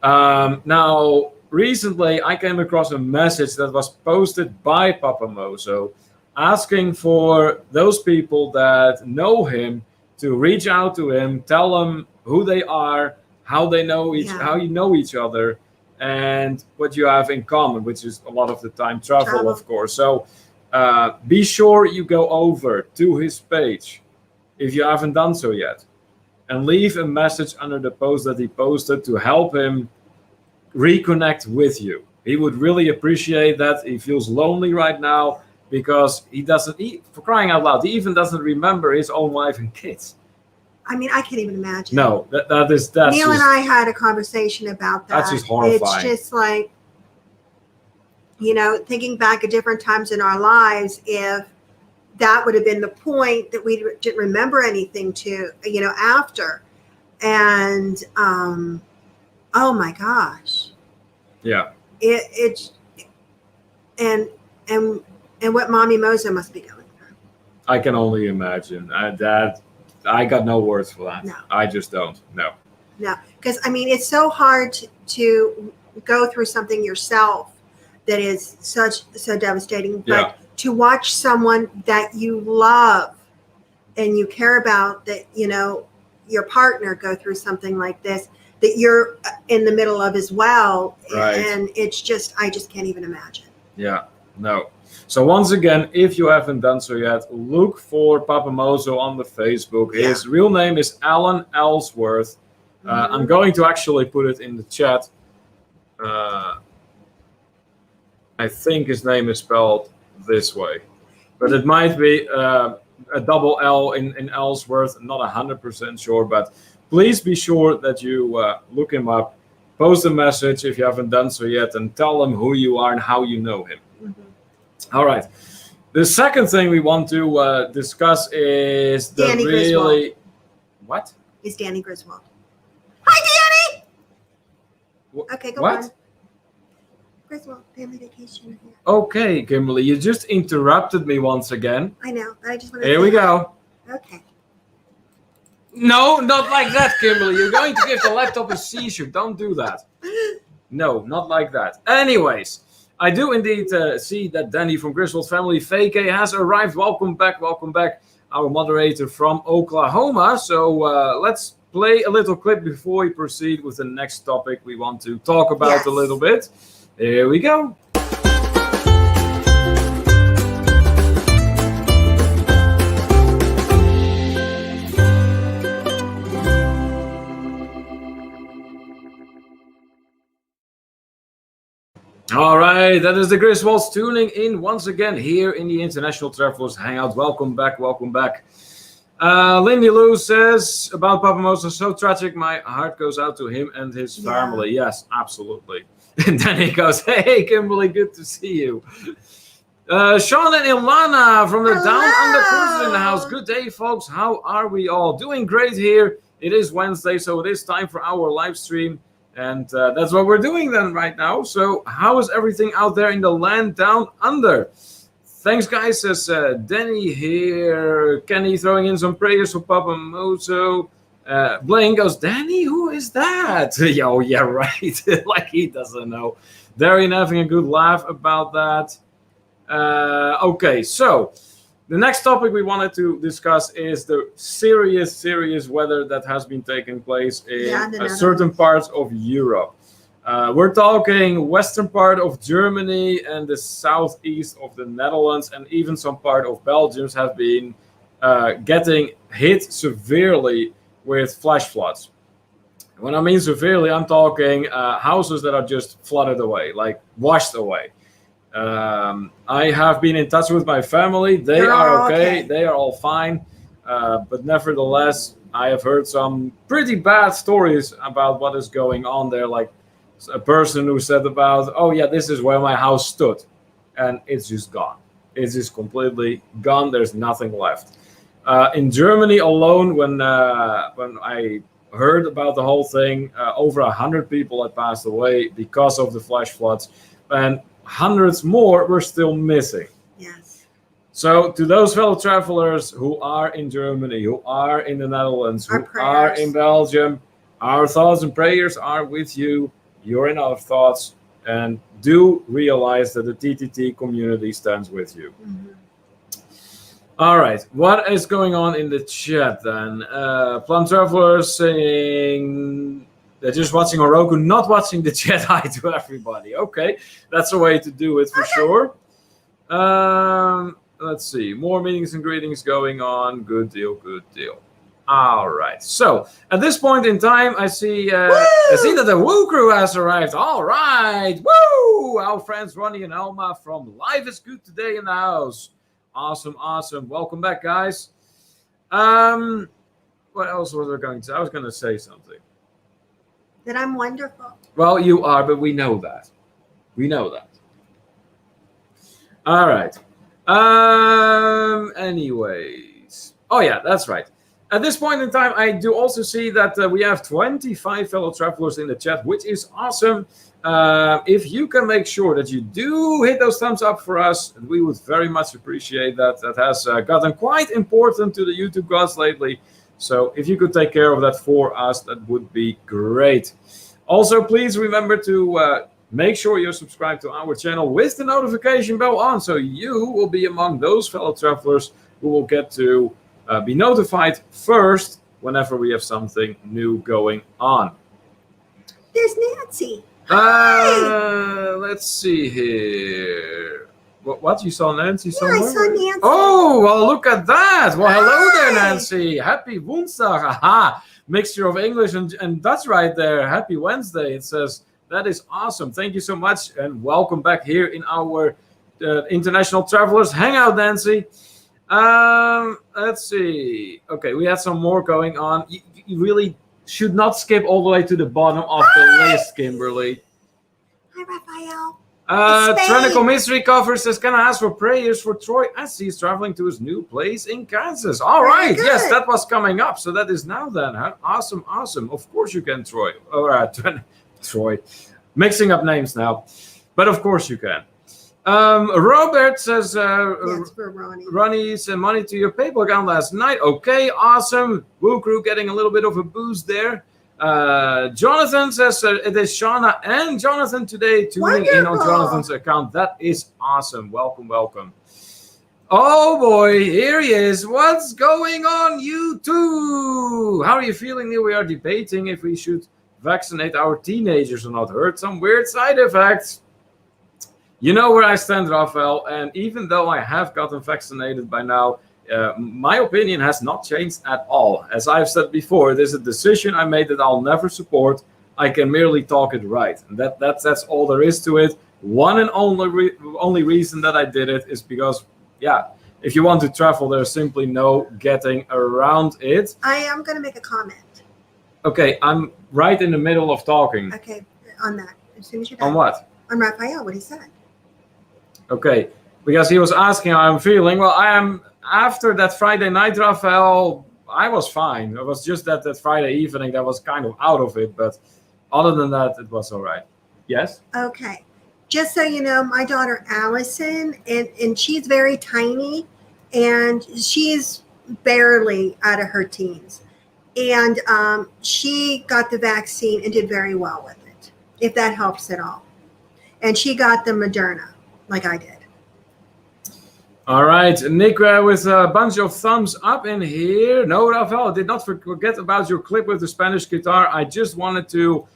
[SPEAKER 1] Now, recently, I came across a message that was posted by Papa Mozo asking for those people that know him to reach out to him, tell him who they are, how they know how you know each other, and what you have in common, which is a lot of the time travel. Of course. So be sure you go over to his page if you haven't done so yet, and leave a message under the post that he posted to help him reconnect with you. He would really appreciate that. He feels lonely right now, because he doesn't, for crying out loud, he even doesn't remember his own wife and kids.
[SPEAKER 2] I mean, I can't even imagine.
[SPEAKER 1] No, that's
[SPEAKER 2] Neil
[SPEAKER 1] just,
[SPEAKER 2] and I had a conversation about that.
[SPEAKER 1] That's just horrifying.
[SPEAKER 2] It's just like, thinking back at different times in our lives, if that would have been the point that we didn't remember anything after. And, oh my gosh.
[SPEAKER 1] Yeah.
[SPEAKER 2] And what Mommy Mozo must be going through.
[SPEAKER 1] I can only imagine. I got no words for that.
[SPEAKER 2] No.
[SPEAKER 1] I just don't. No.
[SPEAKER 2] No, because I mean, it's so hard to go through something yourself that is so devastating. But to watch someone that you love and you care about, that your partner go through something like this, that you're in the middle of as well,
[SPEAKER 1] right.
[SPEAKER 2] And it's just, I just can't even imagine.
[SPEAKER 1] Yeah. No. So once again, if you haven't done so yet, look for Papa Mozo on the Facebook.
[SPEAKER 2] Yeah.
[SPEAKER 1] His real name is Alan Ellsworth. I'm going to actually put it in the chat. I think his name is spelled this way, but it might be a double L in Ellsworth. I'm not 100% sure, but please be sure that you look him up, post a message if you haven't done so yet, and tell him who you are and how you know him. All right. The second thing we want to discuss is the
[SPEAKER 2] Danny
[SPEAKER 1] really...
[SPEAKER 2] Griswold.
[SPEAKER 1] What?
[SPEAKER 2] Is Danny Griswold. Hi, Danny! Okay, go on. Griswold, family vacation.
[SPEAKER 1] Okay, Kimberly, you just interrupted me once again.
[SPEAKER 2] I know, but I just want to
[SPEAKER 1] Here we go.
[SPEAKER 2] Okay.
[SPEAKER 1] No, not like that, Kimberly. You're going to give the laptop a seizure. Don't do that. No, not like that. Anyways, I do indeed see that Danny from Griswold Family VK has arrived. Welcome back, our moderator from Oklahoma. So let's play a little clip before we proceed with the next topic we want to talk about a little bit. Here we go. All right, that is the Griswolds tuning in once again here in the International Travelers Hangout. Welcome back. Lindy Lou says about Papa Mozo, so tragic. My heart goes out to him and his family. Yes, absolutely. And then he goes, hey, Kimberly, good to see you. Sean and Ilana from the Down Under Cruises in the house. Good day, folks. How are we all? Doing great here. It is Wednesday, so it is time for our live stream. And that's what we're doing then right now. So how is everything out there in the land down under? Thanks, guys, says Danny here. Kenny throwing in some prayers for Papa Mozo. Blaine goes, Danny, who is that? Oh, yeah, right. Like he doesn't know. Darian having a good laugh about that. Okay, so the next topic we wanted to discuss is the serious weather that has been taking place in certain parts of Europe. We're talking western part of Germany and the southeast of the Netherlands, and even some part of Belgium have been getting hit severely with flash floods. When I mean severely, I'm talking houses that are just flooded away, like washed away. I have been in touch with my family. They are okay. They are all fine. But nevertheless, I have heard some pretty bad stories about what is going on there. Like a person who said about, oh yeah, this is where my house stood. And it's just gone. It's just completely gone. There's nothing left. In Germany alone, when I heard about the whole thing, over 100 people had passed away because of the flash floods. And hundreds more were still missing.
[SPEAKER 2] Yes.
[SPEAKER 1] So to those fellow travelers who are in Germany, who are in the Netherlands, who are in Belgium, our thoughts and prayers are with you. You're in our thoughts, and do realize that the TTT community stands with you. Mm-hmm. All right, what is going on in the chat then? Plum Travelers saying they're just watching on Roku, not watching the chat. Hi to everybody. Okay, that's a way to do it for sure. Let's see. More meetings and greetings going on. Good deal. All right. So at this point in time, I see that the Woo crew has arrived. All right. Woo! Woo! Our friends Ronnie and Alma from Life is Good Today in the house. Awesome, awesome. Welcome back, guys. What else was I going to say? I was going to say something.
[SPEAKER 2] That I'm wonderful.
[SPEAKER 1] Well, you are, but we know that. We know that. All right. Anyways. Oh, yeah, that's right. At this point in time, I do also see that we have 25 fellow travelers in the chat, which is awesome. If you can make sure that you do hit those thumbs up for us, we would very much appreciate that. That has gotten quite important to the YouTube gods lately. So if you could take care of that for us, that would be great. Also, please remember to make sure you're subscribed to our channel with the notification bell on, so you will be among those fellow travelers who will get to be notified first whenever we have something new going on.
[SPEAKER 2] There's Nancy. Hi.
[SPEAKER 1] Let's see here. What? You saw Nancy somewhere?
[SPEAKER 2] Yeah, I saw Nancy.
[SPEAKER 1] Oh, well, look at that. Well, hello there,
[SPEAKER 2] Hi.
[SPEAKER 1] Nancy. Happy Woensdag. Aha. Mixture of English and Dutch right there. Happy Wednesday. It says, that is awesome. Thank you so much. And welcome back here in our International Travelers Hangout, Nancy. Let's see. Okay, we had some more going on. You really should not skip all the way to the bottom of the list, Kimberly.
[SPEAKER 2] Hi, Raphael.
[SPEAKER 1] Trinical Mystery Cover says, can I ask for prayers for Troy as he's traveling to his new place in Kansas? All right. Yes, that was coming up. So that is now then. Huh? Awesome, awesome. Of course you can, Troy. All right, Troy. Mixing up names now. But of course you can. Robert says,
[SPEAKER 2] That's for Ronnie.
[SPEAKER 1] Ronnie sent money to your PayPal account last night. Okay, awesome. Woo Crew getting a little bit of a boost there. Jonathan says it is Shauna and Jonathan today tuning in on Jonathan's account. That is awesome. Welcome, welcome. Oh boy, here he is. What's going on, you two? How are you feeling? We are debating if we should vaccinate our teenagers or not. Heard some weird side effects. You know where I stand, Raphael, and even though I have gotten vaccinated by now, my opinion has not changed at all. As I've said before, it is a decision I made that I'll never support. I can merely talk it right. And that's all there is to it. One and only reason that I did it is because, yeah, if you want to travel, there's simply no getting around it.
[SPEAKER 2] I am going to make a comment.
[SPEAKER 1] Okay, I'm right in the middle of talking.
[SPEAKER 2] Okay, on that. As soon as you're done.
[SPEAKER 1] On what?
[SPEAKER 2] On Raphael, what he said.
[SPEAKER 1] Okay, because he was asking how I'm feeling. Well, I am, after that Friday night, Raphael, I was fine. It was just that Friday evening that was kind of out of it. But other than that, it was all right. Yes?
[SPEAKER 2] Okay. Just so you know, my daughter Allison, and she's very tiny, and she's barely out of her teens. And she got the vaccine and did very well with it, if that helps at all. And she got the Moderna, like I did.
[SPEAKER 1] All right, Nick with a bunch of thumbs up in here. No, Rafael, did not forget about your clip with the Spanish guitar. I just wanted to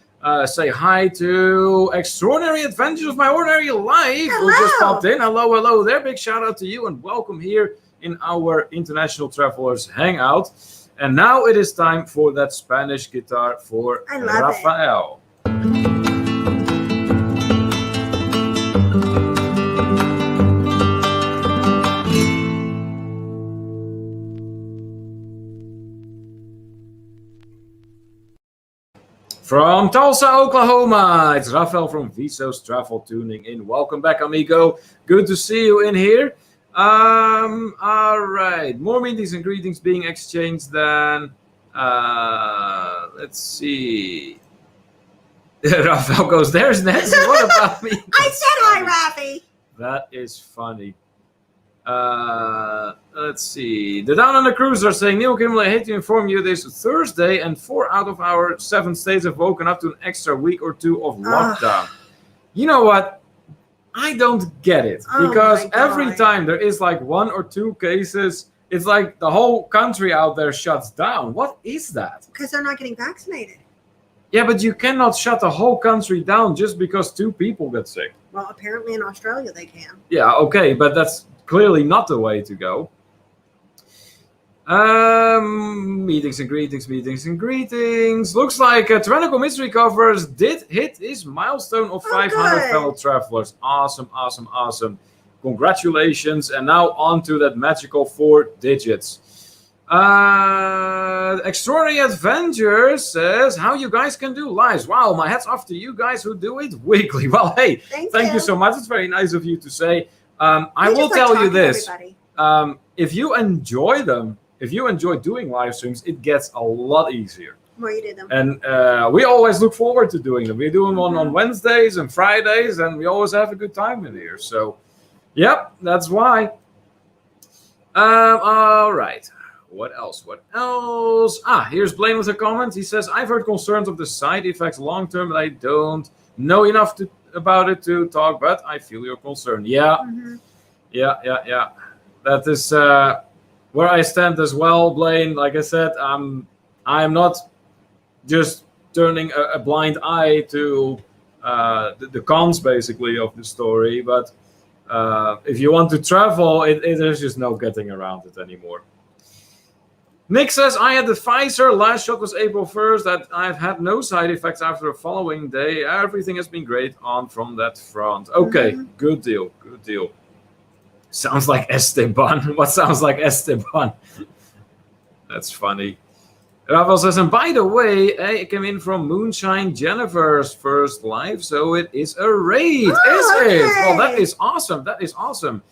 [SPEAKER 1] say hi to Extraordinary Adventures of My Ordinary Life,
[SPEAKER 2] Hello.
[SPEAKER 1] who just popped in. Hello, hello there. Big shout out to you and welcome here in our International Travelers Hangout. And now it is time for that Spanish guitar for Rafael. From Tulsa, Oklahoma, it's Rafael from Visos Travel tuning in. Welcome back, amigo. Good to see you in here. All right, more meetings and greetings being exchanged then. Let's see. Rafael goes, there's Nancy. What about me?
[SPEAKER 2] I said hi, Rafi.
[SPEAKER 1] That is funny. Let's see. The Down Under Cruise are saying, Neil Kimmel, I hate to inform you this Thursday, and 4 out of our 7 states have woken up to an extra week or 2 of lockdown. You know what? I don't get it, because every time there is like 1 or 2 cases, it's like the whole country out there shuts down. What is that?
[SPEAKER 2] Because they're not getting vaccinated.
[SPEAKER 1] Yeah, but you cannot shut the whole country down just because 2 people get sick.
[SPEAKER 2] Well, apparently in Australia they can.
[SPEAKER 1] Yeah, okay, but that's clearly not the way to go. Meetings and greetings. Looks like Tyrannical Mystery Covers did hit his milestone of 500
[SPEAKER 2] good.
[SPEAKER 1] fellow travelers. Awesome. Congratulations. And now on to that magical 4 digits. Extraordinary Adventure says, how you guys can do lives. Wow, my hat's off to you guys who do it weekly. Well, hey, thank you so much. It's very nice of you to say. I will tell you this. If you enjoy them, if you enjoy doing live streams, it gets a lot easier.
[SPEAKER 2] More you did them.
[SPEAKER 1] And we always look forward to doing them. We do them on Wednesdays and Fridays, and we always have a good time in here. So, yep, that's why. All right. What else? Here's Blaine with a comment. He says, I've heard concerns of the side effects long term, but I don't know enough about it to talk, but I feel your concern. Yeah. Yeah. That is where I stand as well, Blaine. Like I said, I'm not just turning a blind eye to the cons, basically, of the story. But if you want to travel, there's just no getting around it anymore. Nick says, I had the Pfizer. Last shot was April 1st. That I've had no side effects after the following day. Everything has been great from that front. Okay, good deal. Sounds like Esteban. What sounds like Esteban? That's funny. Rafael says, and by the way, I came in from Moonshine Jennifer's first live, so it is a raid. Is it? Well, that is awesome.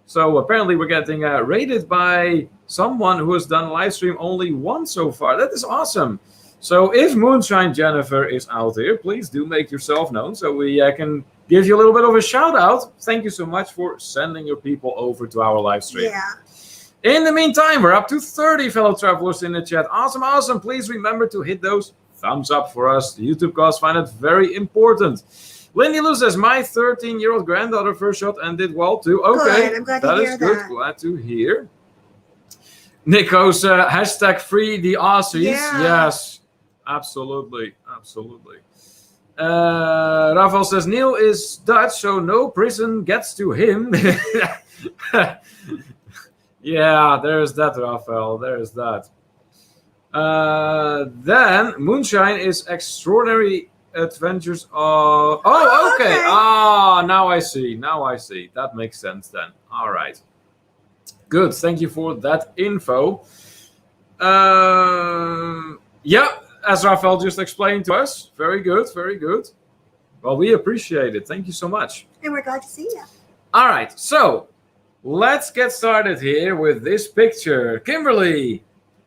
[SPEAKER 1] So apparently we're getting raided by someone who has done live stream only once so far. That is awesome. So if Moonshine Jennifer is out here, please do make yourself known so we can give you a little bit of a shout out. Thank you so much for sending your people over to our live stream.
[SPEAKER 2] Yeah.
[SPEAKER 1] In the meantime, we're up to 30 fellow travelers in the chat. Awesome. Please remember to hit those thumbs up for us. The YouTube gods find it very important. Lindy Lou says, my 13-year-old granddaughter first shot and did well too. Okay,
[SPEAKER 2] good. I'm glad to hear
[SPEAKER 1] is good. Glad to hear. Nico's hashtag free the Aussies.
[SPEAKER 2] Yeah.
[SPEAKER 1] Yes, absolutely. Rafael says, Neil is Dutch, so no prison gets to him. Yeah, there's that, Rafael. There's that. Then Moonshine is Extraordinary Adventures of... Oh, okay. Now I see. That makes sense then. All right. Good. Thank you for that info. Yeah, as Rafael just explained to us. Very good. Well, we appreciate it. Thank you so much.
[SPEAKER 2] And we're glad to see you.
[SPEAKER 1] All right. So let's get started here with this picture. Kimberly,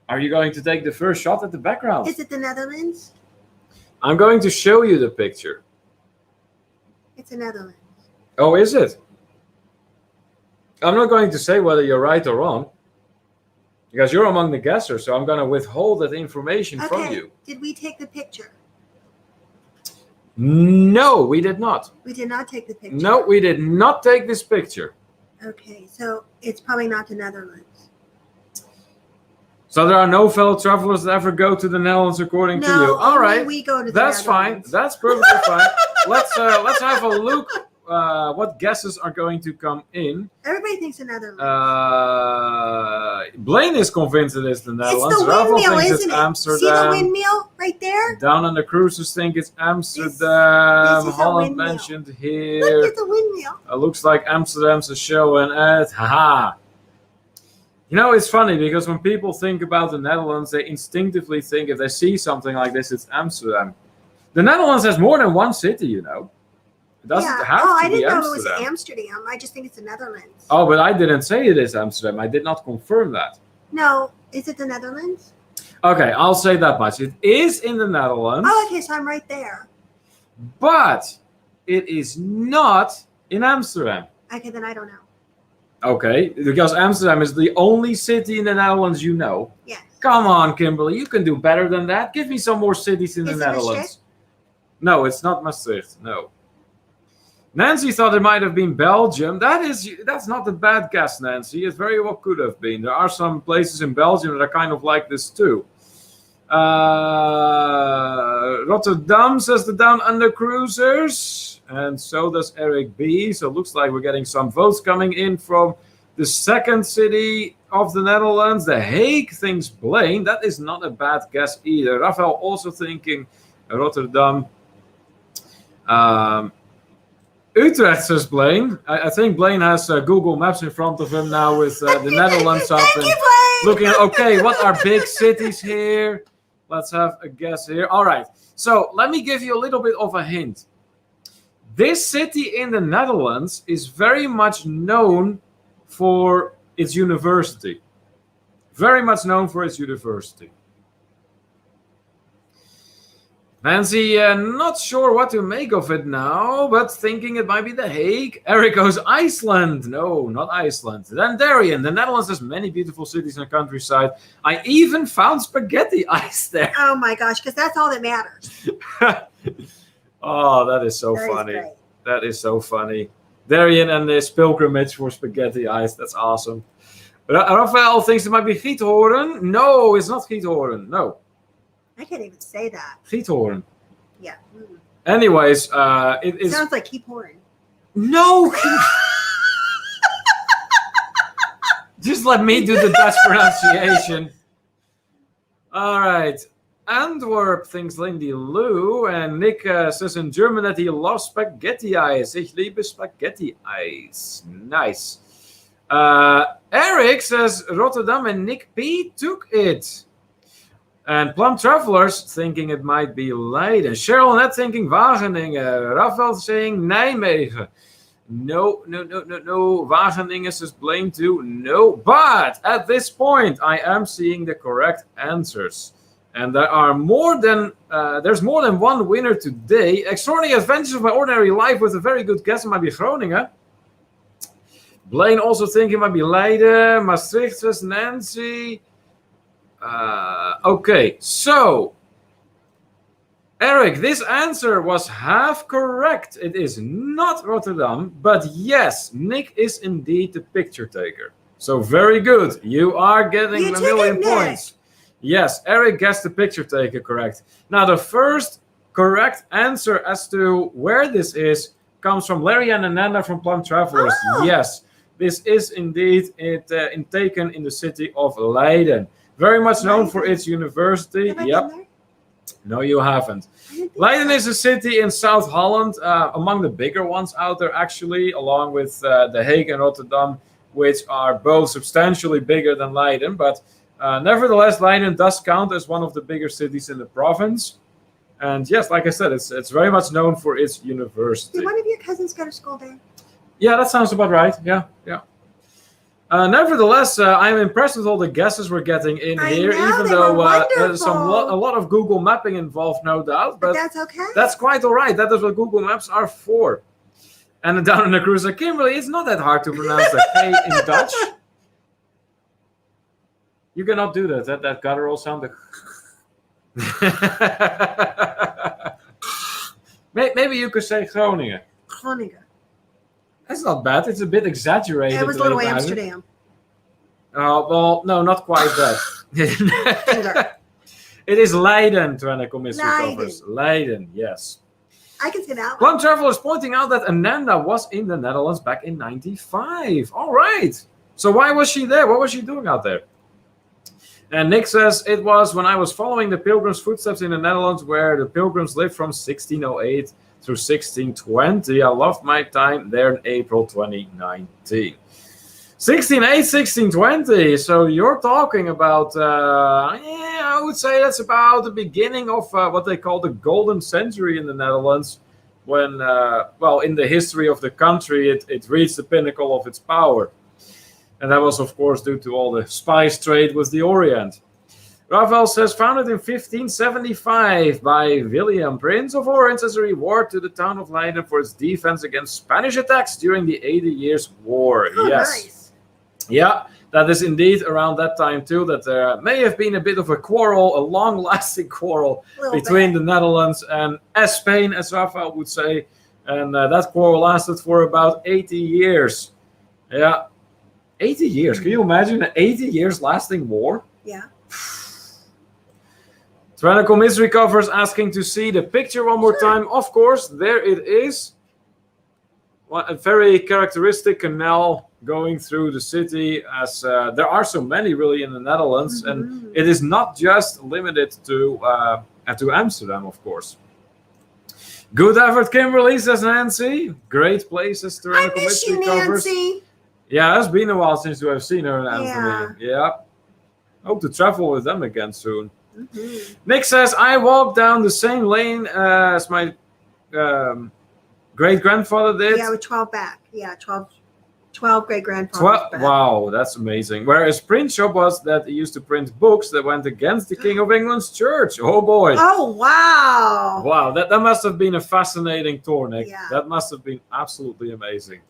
[SPEAKER 1] are you going to take the first shot at the background?
[SPEAKER 2] Is it the Netherlands?
[SPEAKER 1] I'm going to show you the picture.
[SPEAKER 2] It's the Netherlands.
[SPEAKER 1] Oh, is it? I'm not going to say whether you're right or wrong, because you're among the guessers, so I'm going to withhold that information from you.
[SPEAKER 2] Did we take the picture?
[SPEAKER 1] No, we did not.
[SPEAKER 2] We did not take the picture.
[SPEAKER 1] No, we did not take this picture.
[SPEAKER 2] Okay, so it's probably not the Netherlands.
[SPEAKER 1] So there are no fellow travelers that ever go to the Netherlands, according to you. All right,
[SPEAKER 2] we go to the
[SPEAKER 1] that's fine. That's perfectly fine. Let's have a look. What guesses are going to come in?
[SPEAKER 2] Everybody thinks the Netherlands.
[SPEAKER 1] Blaine is convinced it is the Netherlands.
[SPEAKER 2] It's the
[SPEAKER 1] Rafael
[SPEAKER 2] windmill,
[SPEAKER 1] thinks
[SPEAKER 2] isn't
[SPEAKER 1] it's
[SPEAKER 2] it?
[SPEAKER 1] Amsterdam.
[SPEAKER 2] See the windmill right there?
[SPEAKER 1] Down on the cruisers think it's Amsterdam.
[SPEAKER 2] This is
[SPEAKER 1] Holland mentioned here.
[SPEAKER 2] Look at the windmill.
[SPEAKER 1] Looks like Amsterdam's a show and ad. Haha. You know, it's funny because when people think about the Netherlands, they instinctively think if they see something like this, it's Amsterdam. The Netherlands has more than one city, you know. It doesn't have to be Amsterdam.
[SPEAKER 2] I didn't know it was Amsterdam. I just think it's the Netherlands.
[SPEAKER 1] Oh, but I didn't say it is Amsterdam. I did not confirm that.
[SPEAKER 2] No, is it the Netherlands?
[SPEAKER 1] Okay, I'll say that much. It is in the Netherlands.
[SPEAKER 2] Oh, okay, so I'm right there.
[SPEAKER 1] But it is not in Amsterdam.
[SPEAKER 2] Okay, then I don't know.
[SPEAKER 1] Okay, because Amsterdam is the only city in the Netherlands you know.
[SPEAKER 2] Yes.
[SPEAKER 1] Come on, Kimberly, you can do better than that. Give me some more cities in the Netherlands.
[SPEAKER 2] Maastricht?
[SPEAKER 1] No, it's not Maastricht. No. Nancy thought it might have been Belgium. That's not a bad guess, Nancy. It very well could have been. There are some places in Belgium that are kind of like this too. Rotterdam says the Down Under Cruisers. And so does Eric B. So it looks like we're getting some votes coming in from The second city of the Netherlands, The Hague, thinks Blaine. That is not a bad guess either. Raphael also thinking Rotterdam. Utrecht says Blaine. I think Blaine has Google Maps in front of him now with the Netherlands up and looking at, okay, what are big cities here? Let's have a guess here. All right. So let me give you a little bit of a hint. This city in the Netherlands is very much known for its university. Very much known for its university. Nancy, not sure what to make of it now, but thinking it might be The Hague. Eric goes, Iceland. No, not Iceland. Then Darian, the Netherlands has many beautiful cities in the countryside. I even found spaghetti ice there.
[SPEAKER 2] Oh my gosh, because that's all that matters.
[SPEAKER 1] Oh, that is so funny. That is so funny. Darian and his pilgrimage for spaghetti ice. That's awesome. Raphael thinks it might be Giethoorn. No, it's not Giethoorn. No.
[SPEAKER 2] I can't even say that.
[SPEAKER 1] Giethoorn.
[SPEAKER 2] Yeah.
[SPEAKER 1] Anyways, it is.
[SPEAKER 2] Sounds like keep pouring.
[SPEAKER 1] No. Just let me do the Dutch pronunciation. All right. Antwerp thinks Lindy Lou, and Nick says in German that he loves spaghetti ice. Ich liebe spaghetti ice. Nice. Eric says Rotterdam, and Nick P took it. And Plum Travelers thinking it might be Leiden. Cheryl Net thinking Wageningen. Raphael saying Nijmegen. No. Wageningen says Blaine too. No. But at this point, I am seeing the correct answers. And there are there's more than one winner today. Extraordinary Adventures of My Ordinary Life with a very good guess. It might be Groningen. Blaine also thinking it might be Leiden. Maastricht says Nancy. Okay, so Eric, this answer was half correct. It is not Rotterdam, but yes, Nick is indeed the picture taker. So very good. You are getting a million points. Yes, Eric guessed the picture taker correct. Now, the first correct answer as to where this is comes from Larry and Ananda from Plum Travelers. Oh. Yes, this is indeed taken in the city of Leiden. Very much known for its university. Yep. No, you haven't. Leiden is a city in South Holland, among the bigger ones out there, actually, along with The Hague and Rotterdam, which are both substantially bigger than Leiden. But nevertheless, Leiden does count as one of the bigger cities in the province. And yes, like I said, it's very much known for its university.
[SPEAKER 2] Did one of your cousins go to school there?
[SPEAKER 1] Yeah, that sounds about right. Yeah. Nevertheless, I'm impressed with all the guesses we're getting in here, even though there's a lot of Google mapping involved, no doubt. But
[SPEAKER 2] that's okay.
[SPEAKER 1] That's quite all right. That is what Google Maps are for. And down in the cruiser, Kimberly, it's not that hard to pronounce the K in Dutch. You cannot do that. That guttural sound. Maybe you could say Groningen.
[SPEAKER 2] Groningen.
[SPEAKER 1] That's not bad. It's a bit exaggerated.
[SPEAKER 2] It was Little Amsterdam.
[SPEAKER 1] Well, no, not quite that. It is Leiden, Twana Commissie covers. Leiden, yes.
[SPEAKER 2] I can see that one.
[SPEAKER 1] Plum Traveler is pointing out that Ananda was in the Netherlands back in 95. All right. So why was she there? What was she doing out there? And Nick says, it was when I was following the Pilgrims' footsteps in the Netherlands, where the Pilgrims lived from 1608 through 1620. I loved my time there in April 2019. 1608, 1620. So you're talking about, I would say that's about the beginning of what they call the golden century in the Netherlands, when, in the history of the country, it reached the pinnacle of its power. And that was, of course, due to all the spice trade with the Orient. Raphael says, founded in 1575 by William, Prince of Orange, as a reward to the town of Leiden for its defense against Spanish attacks during the 80 Years' War.
[SPEAKER 2] Oh,
[SPEAKER 1] yes.
[SPEAKER 2] Nice.
[SPEAKER 1] Yeah, that is indeed around that time, too, that there may have been a bit of a quarrel, a long-lasting quarrel between the Netherlands and Spain, as Raphael would say. And that quarrel lasted for about 80 years. Yeah. 80 years. Can you imagine an 80 years lasting war?
[SPEAKER 2] Yeah.
[SPEAKER 1] Tyrannical Mystery Covers asking to see the picture one more time. Of course, there it is. A very characteristic canal going through the city, as there are so many really in the Netherlands, and
[SPEAKER 2] Mhm.
[SPEAKER 1] it is not just limited to Amsterdam, of course. Good effort, Kimberly, says Nancy. Great places to
[SPEAKER 2] I
[SPEAKER 1] run
[SPEAKER 2] miss you,
[SPEAKER 1] covers.
[SPEAKER 2] Nancy.
[SPEAKER 1] Yeah, it's been a while since we have seen her, Anthony.
[SPEAKER 2] Yeah.
[SPEAKER 1] Yeah. Hope to travel with them again soon.
[SPEAKER 2] Mhm.
[SPEAKER 1] Nick says, I walked down the same lane as my great-grandfather did.
[SPEAKER 2] Yeah, with 12 back. Yeah, 12 great grandfathers back.
[SPEAKER 1] Wow, that's amazing. Whereas print shop was that he used to print books that went against the King of England's church. Oh boy.
[SPEAKER 2] Oh, wow.
[SPEAKER 1] Wow, that must have been a fascinating tour, Nick.
[SPEAKER 2] Yeah.
[SPEAKER 1] That must have been absolutely amazing.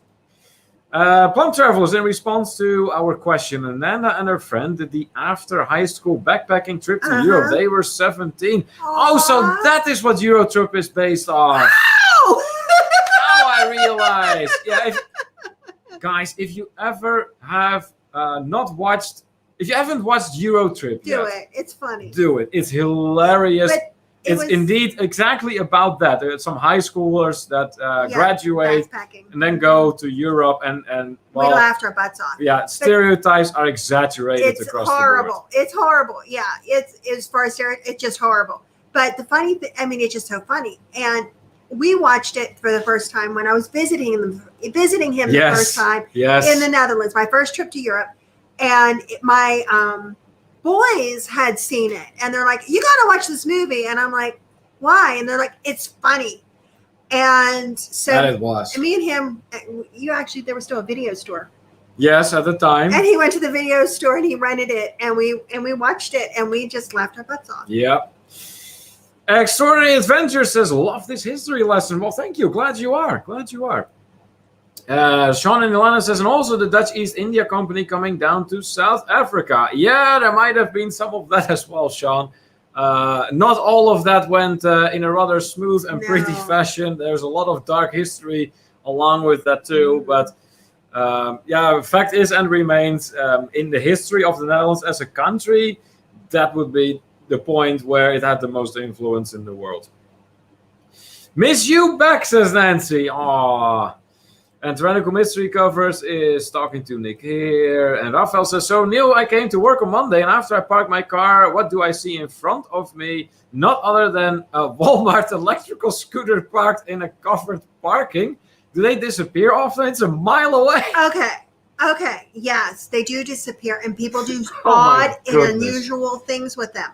[SPEAKER 1] Plum Travelers, in response to our question, Ananda and her friend did the after high school backpacking trip to Europe. They were 17. Oh, so that is what Eurotrip is based on.
[SPEAKER 2] Ow!
[SPEAKER 1] Now I realize. Yeah, guys, if you ever have not watched, if you haven't watched Eurotrip
[SPEAKER 2] Do it. It's funny.
[SPEAKER 1] do it. It's hilarious.
[SPEAKER 2] But
[SPEAKER 1] it's indeed exactly about that. There's some high schoolers that graduate
[SPEAKER 2] backpacking.
[SPEAKER 1] and then go to Europe, and
[SPEAKER 2] We
[SPEAKER 1] well,
[SPEAKER 2] laughed our butts off.
[SPEAKER 1] yeah, stereotypes are exaggerated
[SPEAKER 2] It's
[SPEAKER 1] across
[SPEAKER 2] horrible. It's horrible. Yeah, it's as far as it's just horrible. But the funny thing, I mean, it's just so funny. And we watched it for the first time when I was visiting him the first time in the Netherlands, my first trip to Europe. And my boys had seen it, and they're like, "You got to watch this movie." And I'm like, "Why?" And they're like, "It's funny." And so
[SPEAKER 1] That it was.
[SPEAKER 2] me and him, there was still a video store.
[SPEAKER 1] Yes, at the time.
[SPEAKER 2] And he went to the video store and he rented it, and we watched it, and we just laughed our butts off.
[SPEAKER 1] Yep. Extraordinary Adventure says, love this history lesson. Well, thank you. Glad you are. Sean and Ilana says, and also the Dutch East India Company coming down to South Africa. Yeah, there might have been some of that as well, Sean. Not all of that went in a rather smooth and pretty fashion. There's a lot of dark history along with that too. But fact is and remains, in the history of the Netherlands as a country, that would be the point where it had the most influence in the world. Miss you back, says Nancy. Aww. And Tyrannical Mystery Covers is talking to Nick here. And Raphael says, so Neil, I came to work on Monday, and after I parked my car, what do I see in front of me? Not other than a Walmart electrical scooter parked in a covered parking. Do they disappear often? It's a mile away.
[SPEAKER 2] Okay. Yes, they do disappear, and people do
[SPEAKER 1] Oh my
[SPEAKER 2] odd and
[SPEAKER 1] goodness.
[SPEAKER 2] unusual things with them.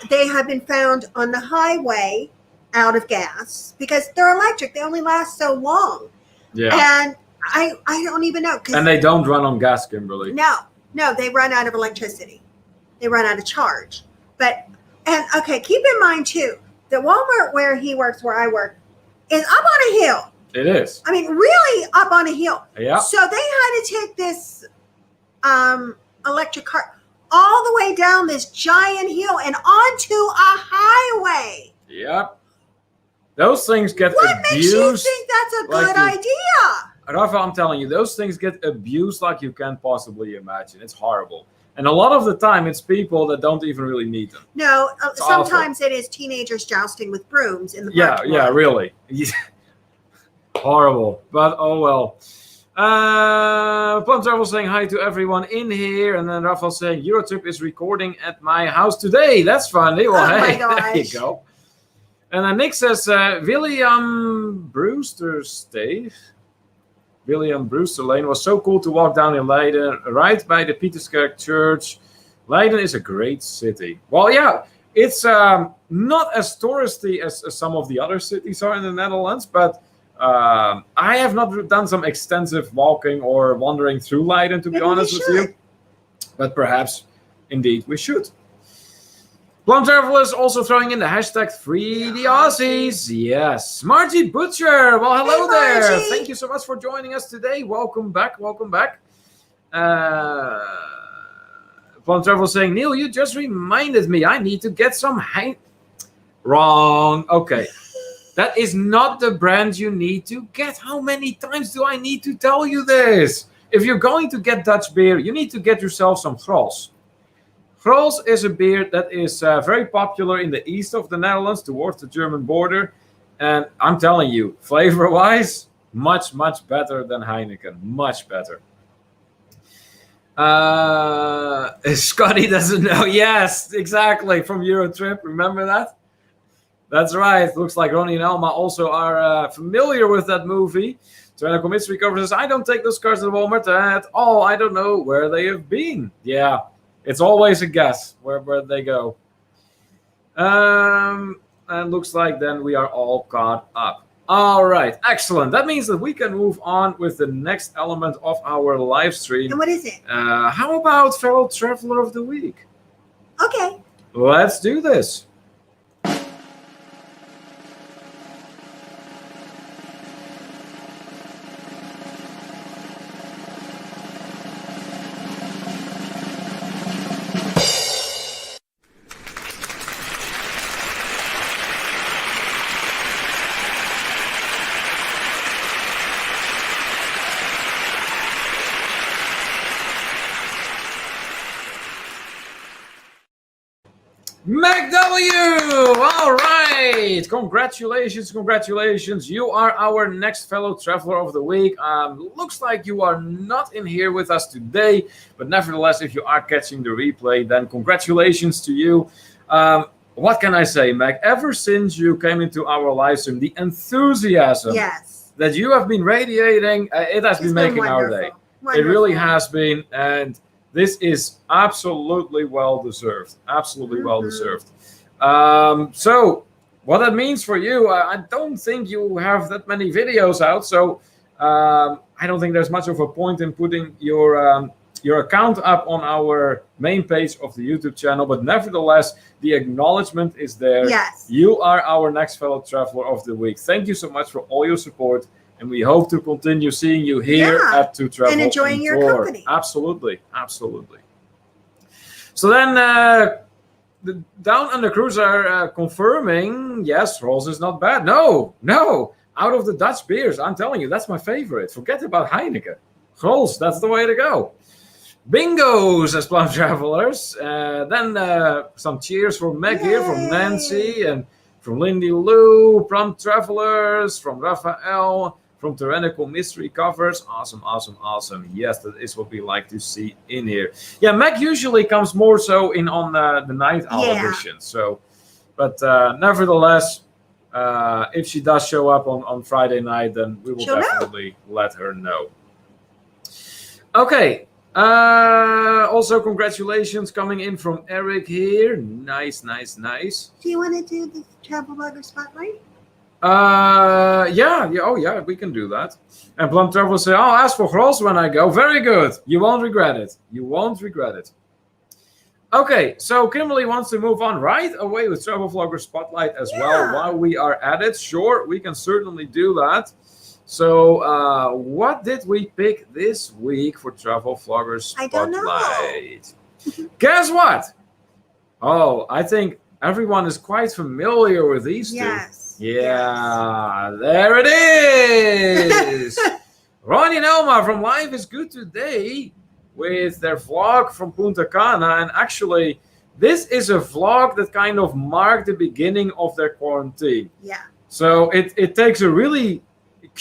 [SPEAKER 2] They have been found on the highway out of gas because they're electric. They only last so long.
[SPEAKER 1] Yeah.
[SPEAKER 2] And I don't even know.
[SPEAKER 1] And they don't run on gas, Kimberly.
[SPEAKER 2] No, they run out of electricity. They run out of charge. Keep in mind too, the Walmart where he works, where I work, is up on a hill.
[SPEAKER 1] It is.
[SPEAKER 2] I mean, really up on a hill.
[SPEAKER 1] Yeah.
[SPEAKER 2] So they had to take this electric car all the way down this giant hill and onto a highway.
[SPEAKER 1] Yep. Those things get
[SPEAKER 2] What
[SPEAKER 1] abused.
[SPEAKER 2] makes you think that's a good idea?
[SPEAKER 1] Rafael, I'm telling you, those things get abused like you can't possibly imagine. It's horrible. And a lot of the time, it's people that don't even really need them.
[SPEAKER 2] No,
[SPEAKER 1] It's
[SPEAKER 2] sometimes it is teenagers jousting with brooms in the parking lot.
[SPEAKER 1] Really. Horrible. But oh well. Plum Travel saying hi to everyone in here. And then Rafael saying, Eurotrip is recording at my house today. That's funny. Well,
[SPEAKER 2] my
[SPEAKER 1] hey,
[SPEAKER 2] gosh.
[SPEAKER 1] there you go. And then Nick says, William Brewster Lane was so cool to walk down in Leiden, right by the Pieterskerk Church. Leiden is a great city. Well, yeah, it's not as touristy as some of the other cities are in the Netherlands, but I have not done some extensive walking or wandering through Leiden, to be honest with you. But perhaps, indeed, we should. Plum Travelers also throwing in the hashtag Free the Aussies. Yes. Margie Butcher. Well, hello there.
[SPEAKER 2] Margie.
[SPEAKER 1] Thank you so much for joining us today. Welcome back. Plum Travelers saying, Neil, you just reminded me I need to get some Wrong. Okay. That is not the brand you need to get. How many times do I need to tell you this? If you're going to get Dutch beer, you need to get yourself some Grolsch. Grolsch is a beer that is very popular in the east of the Netherlands towards the German border. And I'm telling you, flavor-wise, much, much better than Heineken. Much better. Scotty doesn't know. Yes, exactly. From Eurotrip. Remember that? That's right. Looks like Ronnie and Alma also are familiar with that movie. Tyrannical Mystery Cover says, I don't take those cars at Walmart at all. I don't know where they have been. Yeah, it's always a guess where they go. And looks like then we are all caught up. All right, excellent. That means that we can move on with the next element of our live stream.
[SPEAKER 2] And what is it?
[SPEAKER 1] How about Fellow Traveler of the Week?
[SPEAKER 2] Okay.
[SPEAKER 1] Let's do this. MacW! All right! Congratulations. You are our next Fellow Traveler of the Week. Looks like you are not in here with us today, but nevertheless, if you are catching the replay, then congratulations to you. What can I say, Mac? Ever since you came into our live stream, the enthusiasm that you have been radiating, it has been making our day. It really has been, and this is absolutely well deserved. Absolutely well deserved. So, what that means for you, I don't think you have that many videos out. So, I don't think there's much of a point in putting your account up on our main page of the YouTube channel. But nevertheless, the acknowledgement is there.
[SPEAKER 2] Yes.
[SPEAKER 1] You are our next Fellow Traveler of the Week. Thank you so much for all your support. And we hope to continue seeing you here at To Travel
[SPEAKER 2] and enjoying your company.
[SPEAKER 1] Absolutely. So then, Down Under Crews are confirming, yes, Rolls is not bad. No. Out of the Dutch beers, I'm telling you, that's my favorite. Forget about Heineken. Rolls, that's the way to go. Bingo, says Plum Travelers. Then some cheers from Meg here, from Nancy, and from Lindy Lou, from Travelers, from Raphael, from Tyrannical Mystery Covers. Awesome. Yes, that is what we like to see in here. Yeah, Meg usually comes more so in on the night owl edition. So, but nevertheless, if she does show up on Friday night, then we will definitely let her know. Okay. Also, congratulations coming in from Eric here. Nice.
[SPEAKER 2] Do you want to do the Travel Blogger Spotlight?
[SPEAKER 1] Yeah, we can do that. And Plum Travel say, I'll ask for Grols when I go. Very good. You won't regret it. Okay, so Kimberly wants to move on right away with Travel Vlogger Spotlight as well while we are at it. Sure, we can certainly do that. So, what did we pick this week for Travel Vlogger Spotlight?
[SPEAKER 2] I don't know.
[SPEAKER 1] Guess what? Oh, I think everyone is quite familiar with these two. Yeah, there it is. Ronnie and Elma from Life is Good Today with their vlog from Punta Cana. And actually, this is a vlog that kind of marked the beginning of their quarantine. Yeah. So it takes a really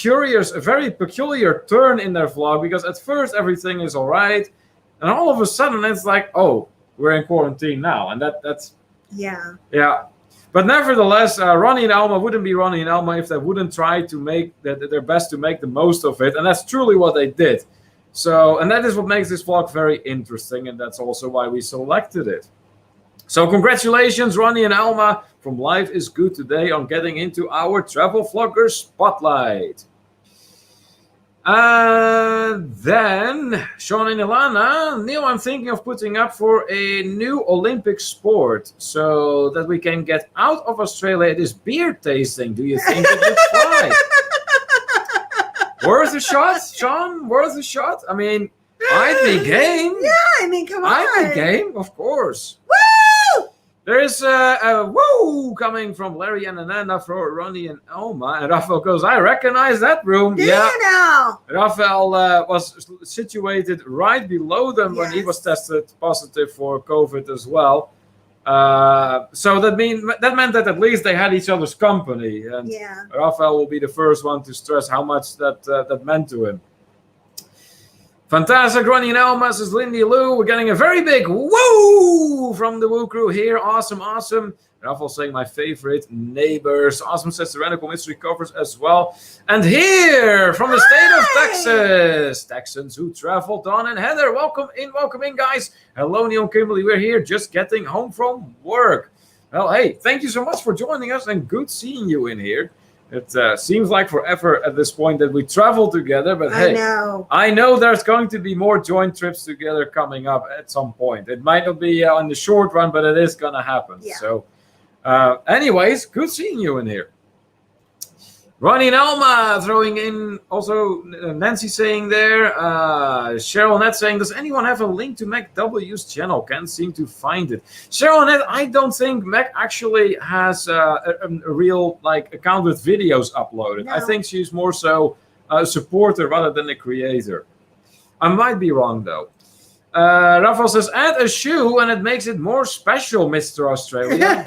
[SPEAKER 1] a very peculiar turn in their vlog, because at first everything is all right. And all of a sudden it's like, oh, we're in quarantine now. And that's... Yeah. But nevertheless, Ronnie and Alma wouldn't be Ronnie and Alma if they wouldn't try to make their best to make the most of it. And that's truly what they did. So, and that is what makes this vlog very interesting. And that's also why we selected it. So congratulations, Ronnie and Alma from Life is Good Today on getting into our Travel Vlogger Spotlight. Then, Sean and Ilana, Neil, I'm thinking of putting up for a new Olympic sport so that we can get out of Australia. It is beer tasting. Do you think it would fly? Worth a shot, Sean? Worth a shot? I mean, I'd be game.
[SPEAKER 2] Yeah, I mean, come on.
[SPEAKER 1] I'd be game, of course.
[SPEAKER 2] Woo!
[SPEAKER 1] There is a woo coming from Larry and Ananda for Ronnie and Elma. And Raphael goes, I recognize that room.
[SPEAKER 2] Do you know?
[SPEAKER 1] Raphael was situated right below them when he was tested positive for COVID as well. So that meant that at least they had each other's company. And Raphael will be the first one to stress how much that meant to him. Fantastic running now, Mrs. Lindy Lou. We're getting a very big woo from the Woo crew here. Awesome, awesome. Rafael saying my favorite neighbors. Awesome says Tyrannical Mystery covers as well. And here from the state of Texas, Texans who travel, Don and Heather. Welcome in, guys. Hello, Neil and Kimberly. We're here just getting home from work. Well, hey, thank you so much for joining us and good seeing you in here. It seems like forever at this point that we travel together, but hey, I know there's going to be more joint trips together coming up at some point. It might not be on the short run, but it is going to happen. Yeah. So anyways, good seeing you in here. Ronnie and Alma throwing in, also Nancy saying there, Cheryl Nett saying, does anyone have a link to MacW's channel? Can't seem to find it. Cheryl Nett, I don't think Mac actually has a real account with videos uploaded. No. I think she's more so a supporter rather than a creator. I might be wrong though. Rafael says, add a shoe and it makes it more special, Mr. Australia.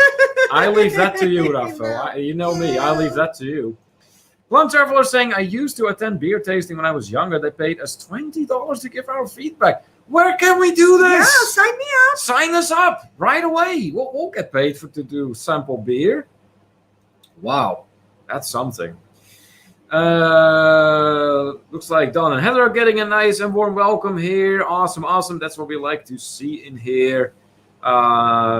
[SPEAKER 1] I leave that to you, Rafael. You know me, I leave that to you. Plum Traveler saying, I used to attend beer tasting when I was younger. They paid us $20 to give our feedback. Where can we do this?
[SPEAKER 2] Yeah, sign me up.
[SPEAKER 1] Sign us up right away. We'll get paid to do sample beer. Wow, that's something. Looks like Don and Heather are getting a nice and warm welcome here. Awesome, awesome. That's what we like to see in here.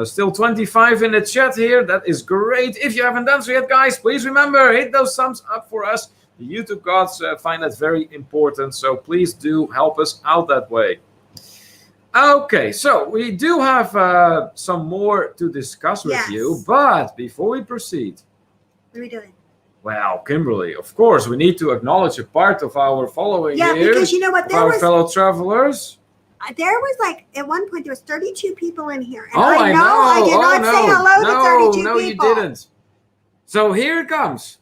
[SPEAKER 1] Still 25 in the chat here. That is great. If you haven't done so yet, guys, please remember, hit those thumbs up for us. The YouTube gods find that very important, so please do help us out that way. Okay, so we do have some more to discuss with you, but before we proceed,
[SPEAKER 2] what are we doing?
[SPEAKER 1] Well, Kimberly, of course, we need to acknowledge a part of our following here. Yeah,
[SPEAKER 2] because you know what?
[SPEAKER 1] Our fellow travelers.
[SPEAKER 2] There was at one point, there was 32 people in here. And
[SPEAKER 1] I know.
[SPEAKER 2] I did not say hello to 32 people. No,
[SPEAKER 1] you didn't. So here it comes.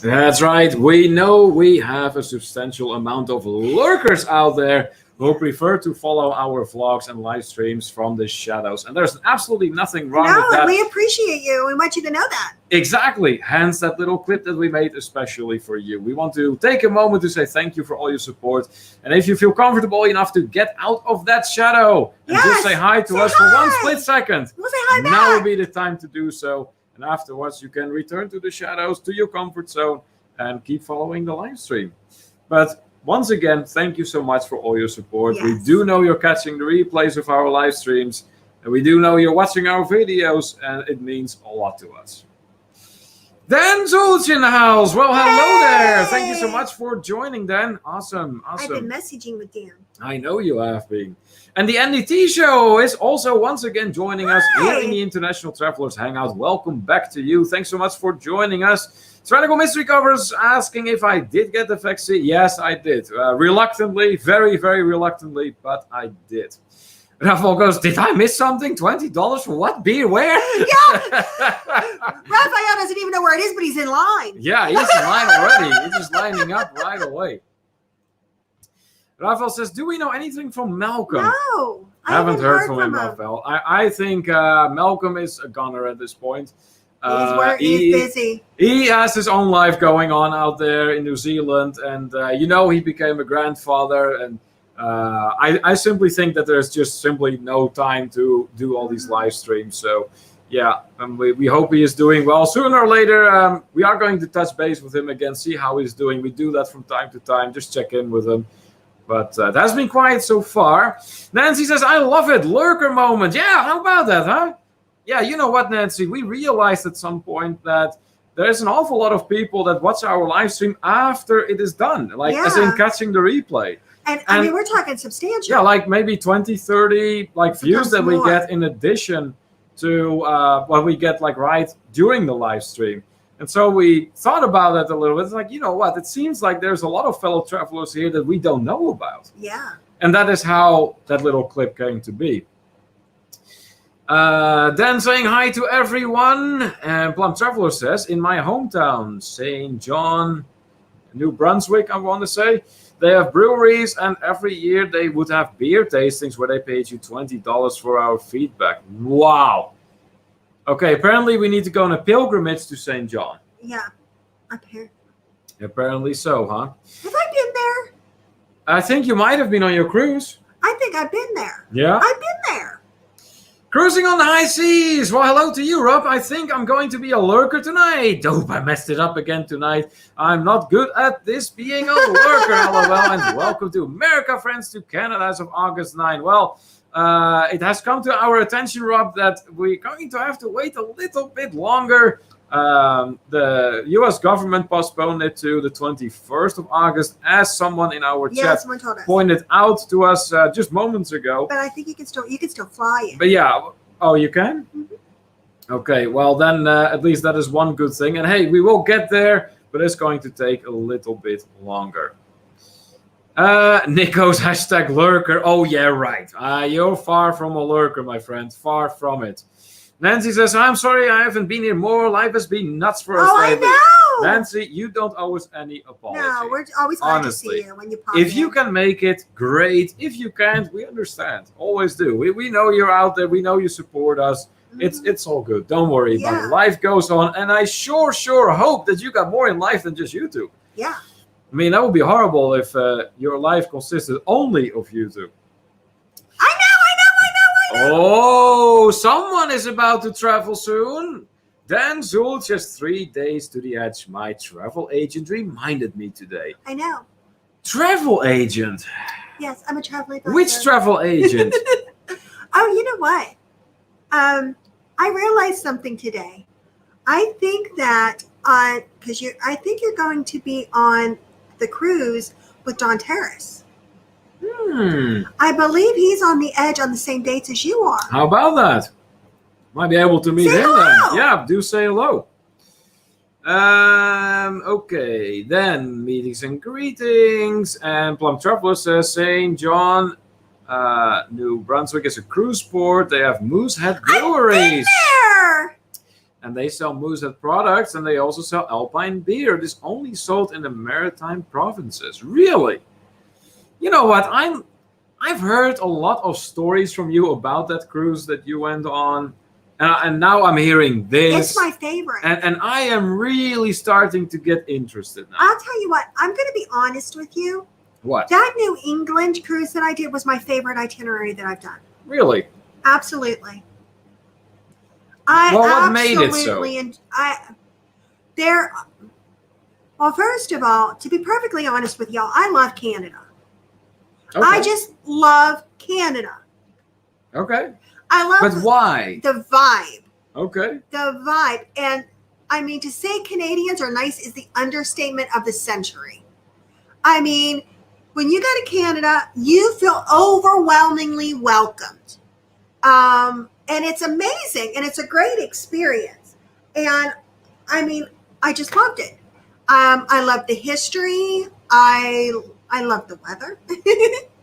[SPEAKER 1] That's right. We know we have a substantial amount of lurkers out there who prefer to follow our vlogs and live streams from the shadows. And there's absolutely nothing wrong with that.
[SPEAKER 2] No, we appreciate you. We want you to know that.
[SPEAKER 1] Exactly. Hence that little clip that we made especially for you. We want to take a moment to say thank you for all your support. And if you feel comfortable enough to get out of that shadow and just say hi to us for one split second,
[SPEAKER 2] we'll say hi back.
[SPEAKER 1] Now would be the time to do so. And afterwards, you can return to the shadows, to your comfort zone, and keep following the live stream. But once again, thank you so much for all your support. Yes. We do know you're catching the replays of our live streams, and we do know you're watching our videos, and it means a lot to us. Dan Zulch in the house. Well, hello there. Thank you so much for joining, Dan. Awesome, awesome.
[SPEAKER 2] I've been messaging with Dan.
[SPEAKER 1] I know you have been. And the NDT show is also once again joining us here in the International Travelers Hangout. Welcome back to you. Thanks so much for joining us. Tyrannical Mystery Covers asking if I did get the vaccine. Yes, I did. Reluctantly, very, very reluctantly, but I did. Rafael goes, did I miss something? $20 for what? Beer? Where?
[SPEAKER 2] Yeah. Rafael doesn't even know where it is, but he's in line.
[SPEAKER 1] Yeah, he's in line already. He's just lining up right away. Rafael says, do we know anything from Malcolm?
[SPEAKER 2] No.
[SPEAKER 1] I haven't heard from him, Rafael. I think Malcolm is a gunner at this point.
[SPEAKER 2] He's busy.
[SPEAKER 1] He has his own life going on out there in New Zealand. And, he became a grandfather. And I simply think that there's just simply no time to do all these live streams. So, yeah, we hope he is doing well. Sooner or later, we are going to touch base with him again, see how he's doing. We do that from time to time, just check in with him. But that has been quiet so far. Nancy says, I love it. Lurker moment. Yeah, how about that, huh? Yeah, you know what, Nancy? We realized at some point that there's an awful lot of people that watch our live stream after it is done. As in catching the replay.
[SPEAKER 2] And I mean, we're talking substantial.
[SPEAKER 1] Yeah, maybe 20, 30 views that we get in addition to what we get right during the live stream. And so we thought about it a little bit. It's you know what? It seems like there's a lot of fellow travelers here that we don't know about.
[SPEAKER 2] Yeah.
[SPEAKER 1] And that is how that little clip came to be. Dan saying hi to everyone. And Plum Traveler says, in my hometown, St. John, New Brunswick, I want to say. They have breweries, and every year they would have beer tastings where they paid you $20 for our feedback. Wow. Okay, apparently we need to go on a pilgrimage to St. John.
[SPEAKER 2] Yeah, up here.
[SPEAKER 1] Apparently so, huh?
[SPEAKER 2] Have I been there?
[SPEAKER 1] I think you might have been on your cruise.
[SPEAKER 2] I think I've been there.
[SPEAKER 1] Yeah?
[SPEAKER 2] I've been there.
[SPEAKER 1] Cruising on the high seas. Well, hello to you, Rob. I think I'm going to be a lurker tonight. Dope, I messed it up again tonight. I'm not good at this being a lurker. LOL, and welcome to America, friends, to Canada as of August 9. Well, it has come to our attention, Rob, that we're going to have to wait a little bit longer. The U.S. government postponed it to the 21st of August, as someone in our chat
[SPEAKER 2] someone told us.
[SPEAKER 1] pointed out to us just moments ago.
[SPEAKER 2] But I think you can still fly it.
[SPEAKER 1] But yeah, oh, you can?
[SPEAKER 2] Mm-hmm.
[SPEAKER 1] Okay, well then at least that is one good thing. And hey, we will get there, but it's going to take a little bit longer. Nico's hashtag lurker. Oh yeah, right. You're far from a lurker, my friend. Far from it. Nancy says, I'm sorry I haven't been here more. Life has been nuts for us lately.
[SPEAKER 2] I know.
[SPEAKER 1] Nancy, you don't owe us any apology.
[SPEAKER 2] No, we're always glad
[SPEAKER 1] Honestly,
[SPEAKER 2] to see you when you pop
[SPEAKER 1] if
[SPEAKER 2] in.
[SPEAKER 1] you can make it, great. If you can't, we understand. Always do. We know you're out there. We know you support us.
[SPEAKER 2] Mhm.
[SPEAKER 1] It's all good. Don't worry about
[SPEAKER 2] Yeah.
[SPEAKER 1] it. Life goes on. And I sure hope that you got more in life than just you two.
[SPEAKER 2] Yeah.
[SPEAKER 1] I mean, that would be horrible if your life consisted only of you two.
[SPEAKER 2] I know.
[SPEAKER 1] Oh, someone is about to travel soon. Dan Zool, just 3 days to the edge. My travel agent reminded me today.
[SPEAKER 2] I know.
[SPEAKER 1] Travel agent?
[SPEAKER 2] Yes, I'm a travel advisor.
[SPEAKER 1] Which travel agent?
[SPEAKER 2] Oh, you know what? I realized something today. I think that I think you're going to be on the cruise with Don Terrace. I believe he's on the edge on the same dates as you are.
[SPEAKER 1] How about that? Might be able to meet
[SPEAKER 2] Say
[SPEAKER 1] him
[SPEAKER 2] hello.
[SPEAKER 1] then. Yeah, do say hello. Okay, then meetings and greetings. And Plum Traveler says St. John, New Brunswick is a cruise port. They have Moosehead breweries.
[SPEAKER 2] There.
[SPEAKER 1] And they sell Moosehead products, and they also sell Alpine beer. It is only sold in the maritime provinces. Really? You know what? I've heard a lot of stories from you about that cruise that you went on, and now I'm hearing this.
[SPEAKER 2] It's my favorite.
[SPEAKER 1] And I am really starting to get interested now.
[SPEAKER 2] I'll tell you what, I'm going to be honest with you.
[SPEAKER 1] What?
[SPEAKER 2] That New England cruise that I did was my favorite itinerary that I've done.
[SPEAKER 1] Really?
[SPEAKER 2] Absolutely.
[SPEAKER 1] Well, what made it so?
[SPEAKER 2] Well, first of all, to be perfectly honest with y'all, I love Canada.
[SPEAKER 1] Okay.
[SPEAKER 2] I just love Canada.
[SPEAKER 1] Okay.
[SPEAKER 2] I love
[SPEAKER 1] But why?
[SPEAKER 2] the vibe.
[SPEAKER 1] Okay.
[SPEAKER 2] The vibe. And I mean, to say Canadians are nice is the understatement of the century. I mean, when you go to Canada, you feel overwhelmingly welcomed. And it's amazing. And it's a great experience. And I mean, I just loved it. I loved the history. I loved the weather.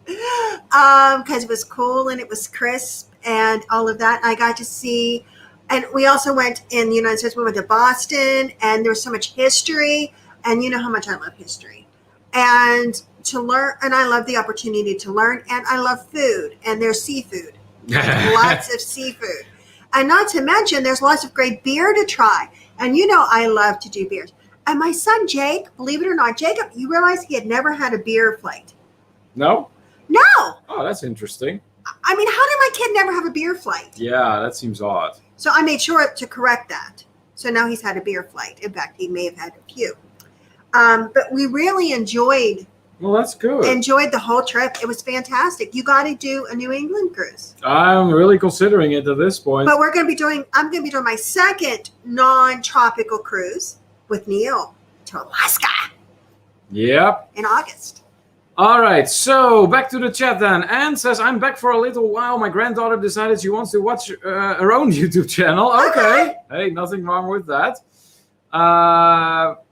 [SPEAKER 2] Because it was cool and it was crisp and all of that. I got to see, and we also went in the United States. We went to Boston, and there was so much history. And you know how much I love history, and to learn. And I love the opportunity to learn. And I love food, and there's seafood, lots of seafood, and not to mention there's lots of great beer to try. And you know I love to do beers. And my son Jake, believe it or not, Jacob, you realize he had never had a beer flight.
[SPEAKER 1] No?
[SPEAKER 2] No.
[SPEAKER 1] Oh, that's interesting.
[SPEAKER 2] I mean, how did my kid never have a beer flight?
[SPEAKER 1] Yeah, that seems odd.
[SPEAKER 2] So I made sure to correct that. So now he's had a beer flight. In fact, he may have had a few. But we really enjoyed
[SPEAKER 1] Well, that's good.
[SPEAKER 2] the whole trip. It was fantastic. You got to do a New England cruise.
[SPEAKER 1] I'm really considering it at this point.
[SPEAKER 2] But I'm going to be doing my second non-tropical cruise with Neil to Alaska
[SPEAKER 1] Yep.
[SPEAKER 2] in August.
[SPEAKER 1] All right, so back to the chat then. Anne says, I'm back for a little while. My granddaughter decided she wants to watch her own YouTube channel. Okay. Hey, nothing wrong with that.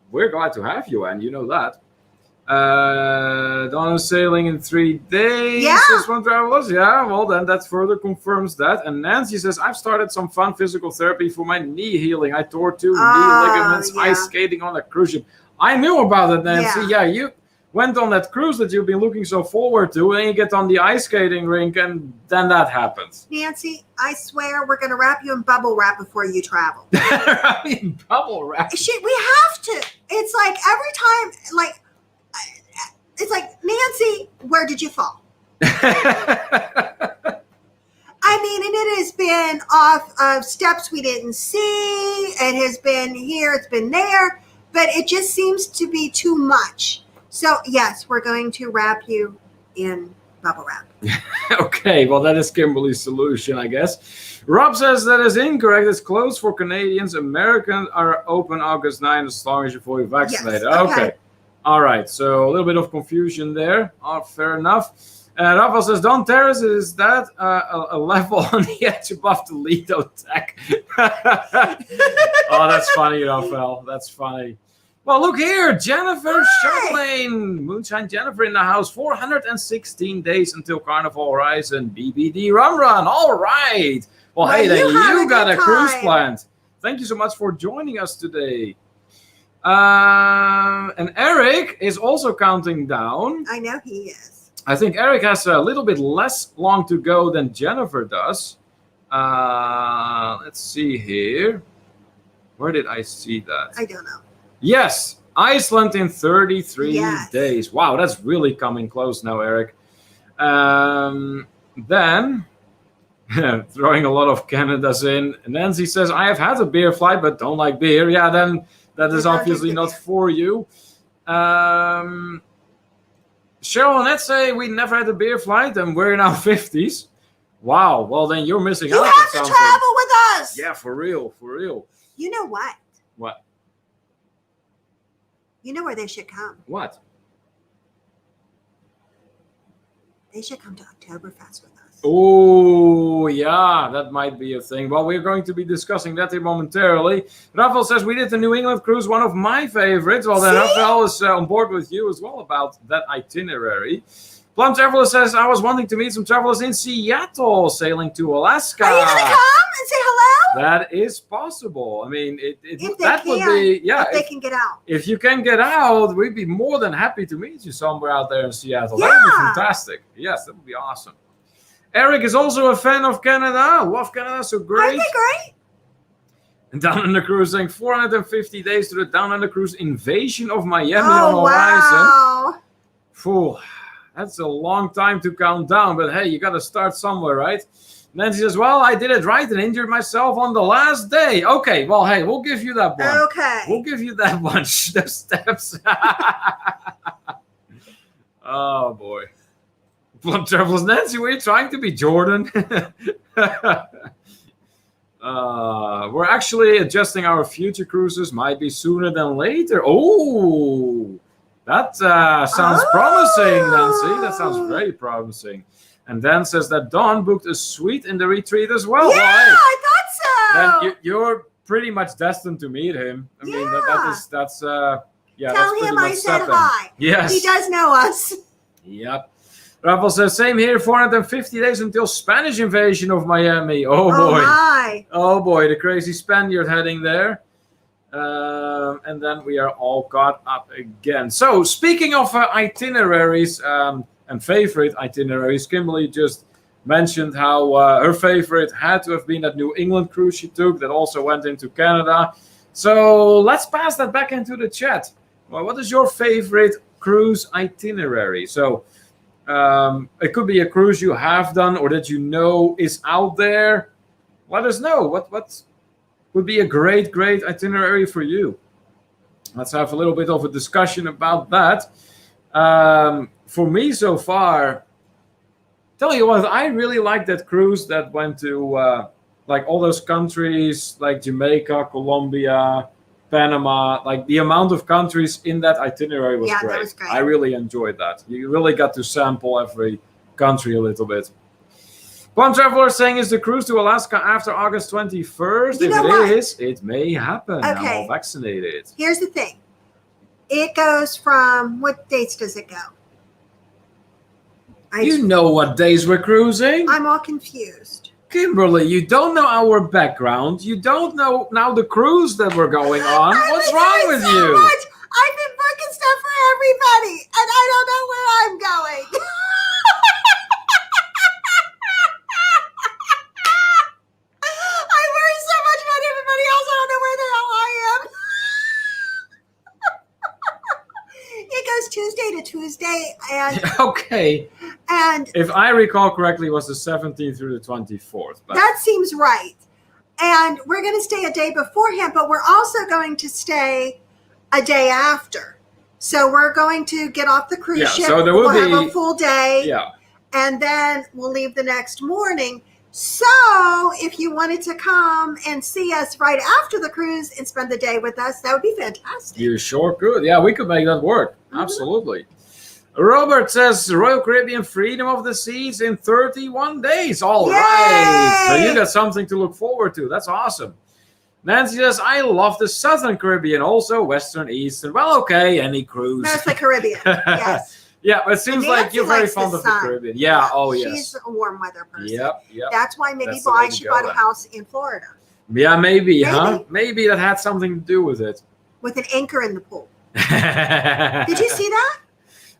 [SPEAKER 1] We're glad to have you, Anne. You know that. Donna's sailing in 3 days.
[SPEAKER 2] Yeah.
[SPEAKER 1] Says One Travelers. Yeah, well, then that further confirms that. And Nancy says, I've started some fun physical therapy for my knee healing. I tore 2 knee ligaments ice skating on a cruise ship. I knew about it, Nancy. Yeah, went on that cruise that you've been looking so forward to, and you get on the ice skating rink, and then that happens.
[SPEAKER 2] Nancy, I swear we're going to wrap you in bubble wrap before you travel.
[SPEAKER 1] I mean, bubble wrap.
[SPEAKER 2] We have to. It's like every time, like, it's like, Nancy, where did you fall? I mean, and it has been off of steps we didn't see. It has been here, it's been there, but it just seems to be too much. So, yes, we're going to wrap you in bubble wrap.
[SPEAKER 1] Okay, well, that is Kimberly's solution, I guess. Rob says that is incorrect. It's closed for Canadians. Americans are open August 9 as long as you're fully vaccinated.
[SPEAKER 2] Yes, okay.
[SPEAKER 1] All right, so a little bit of confusion there. Fair enough. Rafael says, Don Terrace, is that a level on the edge above the Lido Tech? Oh, that's funny, Rafael. That's funny. Well, look here. Jennifer Charlene. Moonshine Jennifer in the house. 416 days until Carnival Horizon. BBD Run. All right. Well, hey, then you got a cruise planned. Thank you so much for joining us today. And Eric is also counting down.
[SPEAKER 2] I know he is.
[SPEAKER 1] I think Eric has a little bit less long to go than Jennifer does. Let's see here. Where did I see that?
[SPEAKER 2] I don't know.
[SPEAKER 1] Yes, Iceland in 33 days. Wow, that's really coming close now, Eric. Then, throwing a lot of Canada's in. Nancy says, I have had a beer flight, but don't like beer. Yeah, then that is obviously not for you. Cheryl and Ed say we never had a beer flight and we're in our 50s. Wow, well then you're missing out.
[SPEAKER 2] You have to travel with us.
[SPEAKER 1] Yeah, for real.
[SPEAKER 2] You know what?
[SPEAKER 1] What?
[SPEAKER 2] You know where they should come?
[SPEAKER 1] What?
[SPEAKER 2] They should come to Oktoberfest with us.
[SPEAKER 1] Oh, yeah, that might be a thing. Well, we're going to be discussing that here momentarily. Rafael says, we did the New England cruise, one of my favorites. Well, then Rafael is on board with you as well about that itinerary. Plum Traveler says, I was wanting to meet some travelers in Seattle, sailing to Alaska.
[SPEAKER 2] Are you going to come and say hello?
[SPEAKER 1] That is possible. I mean,
[SPEAKER 2] if they can get out.
[SPEAKER 1] If you can get out, we'd be more than happy to meet you somewhere out there in Seattle.
[SPEAKER 2] Yeah.
[SPEAKER 1] That would be fantastic. Yes, that would be awesome. Eric is also a fan of Canada. Love Canada, so great.
[SPEAKER 2] Aren't they great?
[SPEAKER 1] And Down Under Cruise saying 450 days to the Down Under Cruise invasion of Miami on the horizon.
[SPEAKER 2] Wow.
[SPEAKER 1] Phew, that's a long time to count down, but hey, you got to start somewhere, right? Nancy says, well, I did it right and injured myself on the last day. Okay, well, hey, we'll give you that one.
[SPEAKER 2] Okay.
[SPEAKER 1] We'll give you that one. The steps. Oh, boy. Plum Travelers. Nancy, were you trying to be Jordan? We're actually adjusting our future cruises. Might be sooner than later. Oh, that sounds promising, Nancy. That sounds very promising. And Dan says that Dawn booked a suite in the retreat as well.
[SPEAKER 2] Yeah, I thought so.
[SPEAKER 1] Then you're pretty much destined to meet him. I mean, that's
[SPEAKER 2] Tell
[SPEAKER 1] that's
[SPEAKER 2] him I said
[SPEAKER 1] setting.
[SPEAKER 2] hi.
[SPEAKER 1] Yes.
[SPEAKER 2] He does know us.
[SPEAKER 1] Yep. Rafael says, same here, 450 days until Spanish invasion of Miami. Oh, boy.
[SPEAKER 2] My.
[SPEAKER 1] Oh, boy, the crazy Spaniard heading there. And then we are all caught up again. So, speaking of itineraries and favorite itineraries, Kimberly just mentioned how her favorite had to have been that New England cruise she took that also went into Canada. So, let's pass that back into the chat. Well, what is your favorite cruise itinerary? So, it could be a cruise you have done or that you know is out there. Let us know what would be a great itinerary for you. Let's have a little bit of a discussion about that. For me so far, tell you what, I really like that cruise that went to like all those countries like Jamaica, Colombia, Panama. Like the amount of countries in that itinerary was great.
[SPEAKER 2] That was great.
[SPEAKER 1] I really enjoyed that. You really got to sample every country a little bit. One traveler saying, is the cruise to Alaska after August 21st? If it is, it may happen.
[SPEAKER 2] Okay.
[SPEAKER 1] I'm all vaccinated.
[SPEAKER 2] Here's the thing. It goes from, what dates does it go?
[SPEAKER 1] You know what days we're cruising?
[SPEAKER 2] I'm all confused.
[SPEAKER 1] Kimberly, you don't know our background. You don't know now the cruise that we're going on. What's wrong with you?
[SPEAKER 2] Much. I've been booking stuff for everybody, and I don't know where I'm going. I worry so much about everybody else. I don't know where the hell I am. It goes Tuesday to Tuesday, and
[SPEAKER 1] Okay.
[SPEAKER 2] and
[SPEAKER 1] If I recall correctly, it was the 17th through the 24th. But
[SPEAKER 2] that seems right. And we're going to stay a day beforehand, but we're also going to stay a day after. So we're going to get off the cruise ship.
[SPEAKER 1] So there will
[SPEAKER 2] we'll
[SPEAKER 1] be
[SPEAKER 2] have a full day.
[SPEAKER 1] yeah.
[SPEAKER 2] And then we'll leave the next morning. So if you wanted to come and see us right after the cruise and spend the day with us, that would be fantastic.
[SPEAKER 1] You sure could. Yeah, we could make that work.
[SPEAKER 2] Mhm.
[SPEAKER 1] Absolutely. Robert says Royal Caribbean Freedom of the Seas in 31 days. All right. So you got something to look forward to. That's awesome. Nancy says, I love the Southern Caribbean, also Western, Eastern. Well, okay, any cruise.
[SPEAKER 2] That's the Caribbean. Yes.
[SPEAKER 1] Yeah, but it seems
[SPEAKER 2] And
[SPEAKER 1] like
[SPEAKER 2] Nancy
[SPEAKER 1] you're very
[SPEAKER 2] likes the
[SPEAKER 1] fond of the
[SPEAKER 2] sun.
[SPEAKER 1] Caribbean. Yeah, oh yes.
[SPEAKER 2] She's a warm weather person.
[SPEAKER 1] Yep.
[SPEAKER 2] That's why maybe
[SPEAKER 1] That's the way to
[SPEAKER 2] she
[SPEAKER 1] go
[SPEAKER 2] bought a
[SPEAKER 1] then.
[SPEAKER 2] house in Florida
[SPEAKER 1] Yeah, maybe, huh?
[SPEAKER 2] Maybe.
[SPEAKER 1] Maybe that had something to do with it.
[SPEAKER 2] with an anchor in the pool.
[SPEAKER 1] Did
[SPEAKER 2] Did you see that?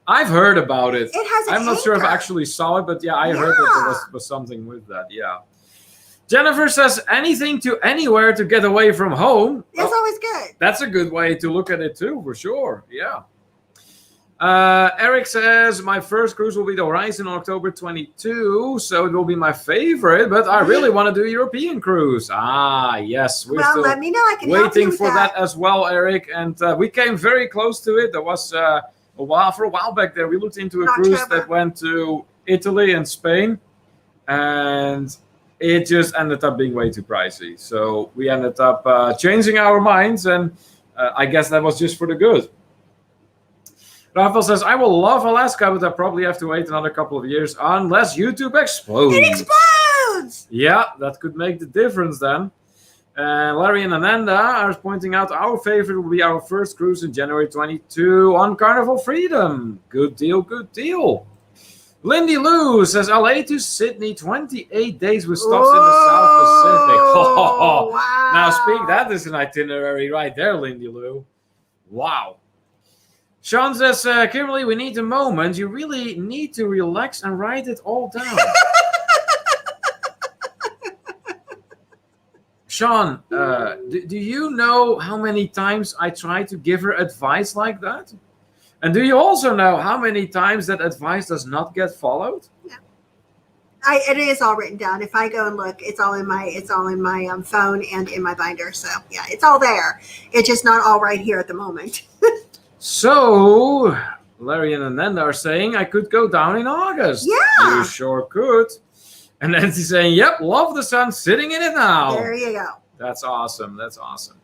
[SPEAKER 1] I've heard about it.
[SPEAKER 2] It has an
[SPEAKER 1] I'm not sure if I
[SPEAKER 2] anchor.
[SPEAKER 1] actually saw it, but yeah, I heard that there was something with that. Yeah. Jennifer says anything to anywhere to get away from home.
[SPEAKER 2] That's
[SPEAKER 1] Oh,
[SPEAKER 2] always good.
[SPEAKER 1] that's a good way to look at it too, for sure. Yeah. Eric says my first cruise will be the Horizon on October 22, so it will be my favorite. But I really want to do European cruise. Ah, yes, we're
[SPEAKER 2] Well,
[SPEAKER 1] still
[SPEAKER 2] let me know. I can help you
[SPEAKER 1] waiting
[SPEAKER 2] with
[SPEAKER 1] for that as well, Eric. And we came very close to it. There was a while back there. We looked into a
[SPEAKER 2] In
[SPEAKER 1] cruise
[SPEAKER 2] October.
[SPEAKER 1] that went to Italy and Spain, and it just ended up being way too pricey. So we ended up changing our minds, and I guess that was just for the good. Rafael says, I will love Alaska, but I probably have to wait another couple of years unless YouTube explodes.
[SPEAKER 2] It explodes.
[SPEAKER 1] Yeah, that could make the difference then. Larry and Ananda are pointing out our favorite will be our first cruise in January 22 on Carnival Freedom. Good deal, good deal. Lindy Lou says LA to Sydney, 28 days with stops in the South Pacific.
[SPEAKER 2] Oh, wow.
[SPEAKER 1] Now, speak, that is an itinerary right there, Lindy Lou. Wow. Sean says, Kimberly, we need a moment. You really need to relax and write it all down. Sean, do you know how many times I tried to give her advice like that? And do you also know how many times that advice does not get followed?
[SPEAKER 2] Yeah. It is all written down. If I go and look, it's all in my phone and in my binder. So yeah, it's all there. It's just not all right here at the moment.
[SPEAKER 1] So Larry and Ananda are saying I could go down in August.
[SPEAKER 2] Yeah.
[SPEAKER 1] You sure could. And Nancy's saying, yep, love the sun, sitting in it now.
[SPEAKER 2] There you go.
[SPEAKER 1] That's awesome. That's awesome.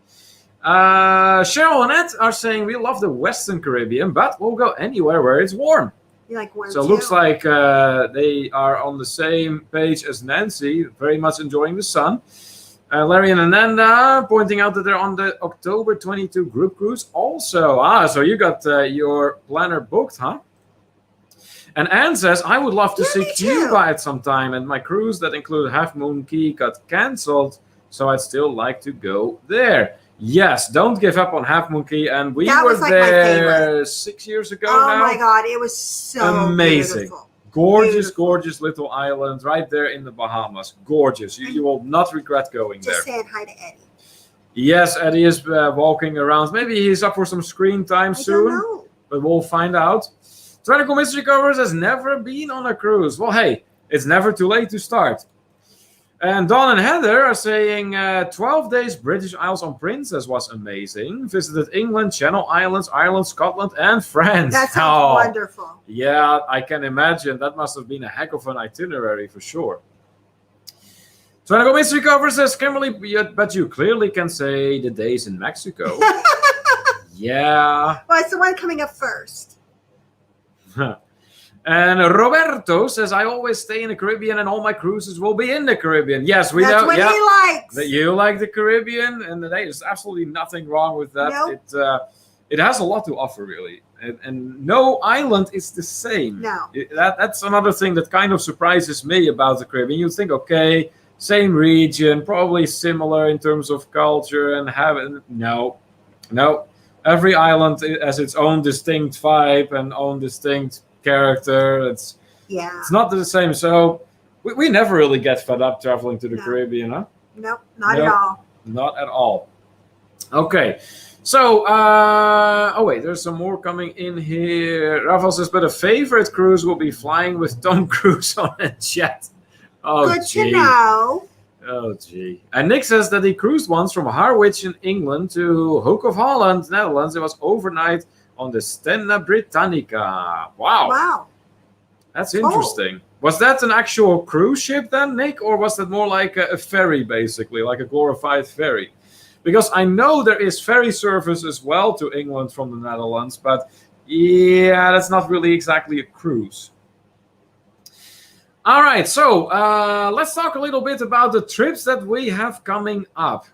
[SPEAKER 1] Cheryl and Ed are saying we love the Western Caribbean, but we'll go anywhere where it's warm.
[SPEAKER 2] You like warm
[SPEAKER 1] So it
[SPEAKER 2] too?
[SPEAKER 1] looks like they are on the same page as Nancy, very much enjoying the sun. Larry and Ananda pointing out that they're on the October 22 group cruise also. So you got your planner booked, huh? And Anne says, I would love to
[SPEAKER 2] Yeah,
[SPEAKER 1] see
[SPEAKER 2] me too.
[SPEAKER 1] Cuba at some time, and my cruise that included Half Moon Key got cancelled, so I'd still like to go there. Yes, don't give up on Half Moon Key, and we
[SPEAKER 2] That
[SPEAKER 1] were
[SPEAKER 2] was like my
[SPEAKER 1] there 6 years ago
[SPEAKER 2] Oh
[SPEAKER 1] now.
[SPEAKER 2] my God, it was so
[SPEAKER 1] Amazing.
[SPEAKER 2] beautiful.
[SPEAKER 1] Gorgeous,
[SPEAKER 2] Beautiful.
[SPEAKER 1] gorgeous little island right there in the Bahamas. Gorgeous. You will not regret going there.
[SPEAKER 2] Just saying hi to Eddie.
[SPEAKER 1] Yes, Eddie is walking around. Maybe he's up for some screen time
[SPEAKER 2] I
[SPEAKER 1] soon,
[SPEAKER 2] don't know.
[SPEAKER 1] but we'll find out. Tyrannical Mystery Covers has never been on a cruise. Well, hey, it's never too late to start. And Dawn and Heather are saying 12 days British Isles on Princess was amazing. Visited England, Channel Islands, Ireland, Scotland, and France.
[SPEAKER 2] That sounds wonderful.
[SPEAKER 1] Yeah, I can imagine. That must have been a heck of an itinerary for sure. Tyrannical Mystery Cover says, Kimberly, but you clearly can say the days in Mexico. Yeah.
[SPEAKER 2] Well, it's the one coming up first.
[SPEAKER 1] And Roberto says, I always stay in the Caribbean and all my cruises will be in the Caribbean. Yes, we
[SPEAKER 2] That's
[SPEAKER 1] know.
[SPEAKER 2] what
[SPEAKER 1] Yeah.
[SPEAKER 2] he likes.
[SPEAKER 1] That you like the Caribbean, and there's absolutely nothing wrong with that.
[SPEAKER 2] Nope.
[SPEAKER 1] It has a lot to offer, really, and no island is the same.
[SPEAKER 2] No.
[SPEAKER 1] That's another thing that kind of surprises me about the Caribbean. You think, okay, same region, probably similar in terms of culture and having no. every island has its own distinct vibe and own distinct character. It's not the same. So we never really get fed up traveling to the Caribbean, huh?
[SPEAKER 2] Nope, not at all.
[SPEAKER 1] Not at all. Okay. So, wait, there's some more coming in here. Rafael says, but a favorite cruise will be flying with Tom Cruise on a jet. Oh,
[SPEAKER 2] good to know.
[SPEAKER 1] Oh, gee. And Nick says that he cruised once from Harwich in England to Hook of Holland, Netherlands. It was overnight on the Stena Britannica. Wow.
[SPEAKER 2] Wow.
[SPEAKER 1] That's interesting. Was that an actual cruise ship then, Nick? Or was that more like a ferry, basically, like a glorified ferry? Because I know there is ferry service as well to England from the Netherlands, but yeah, that's not really exactly a cruise. All right, so let's talk a little bit about the trips that we have coming up.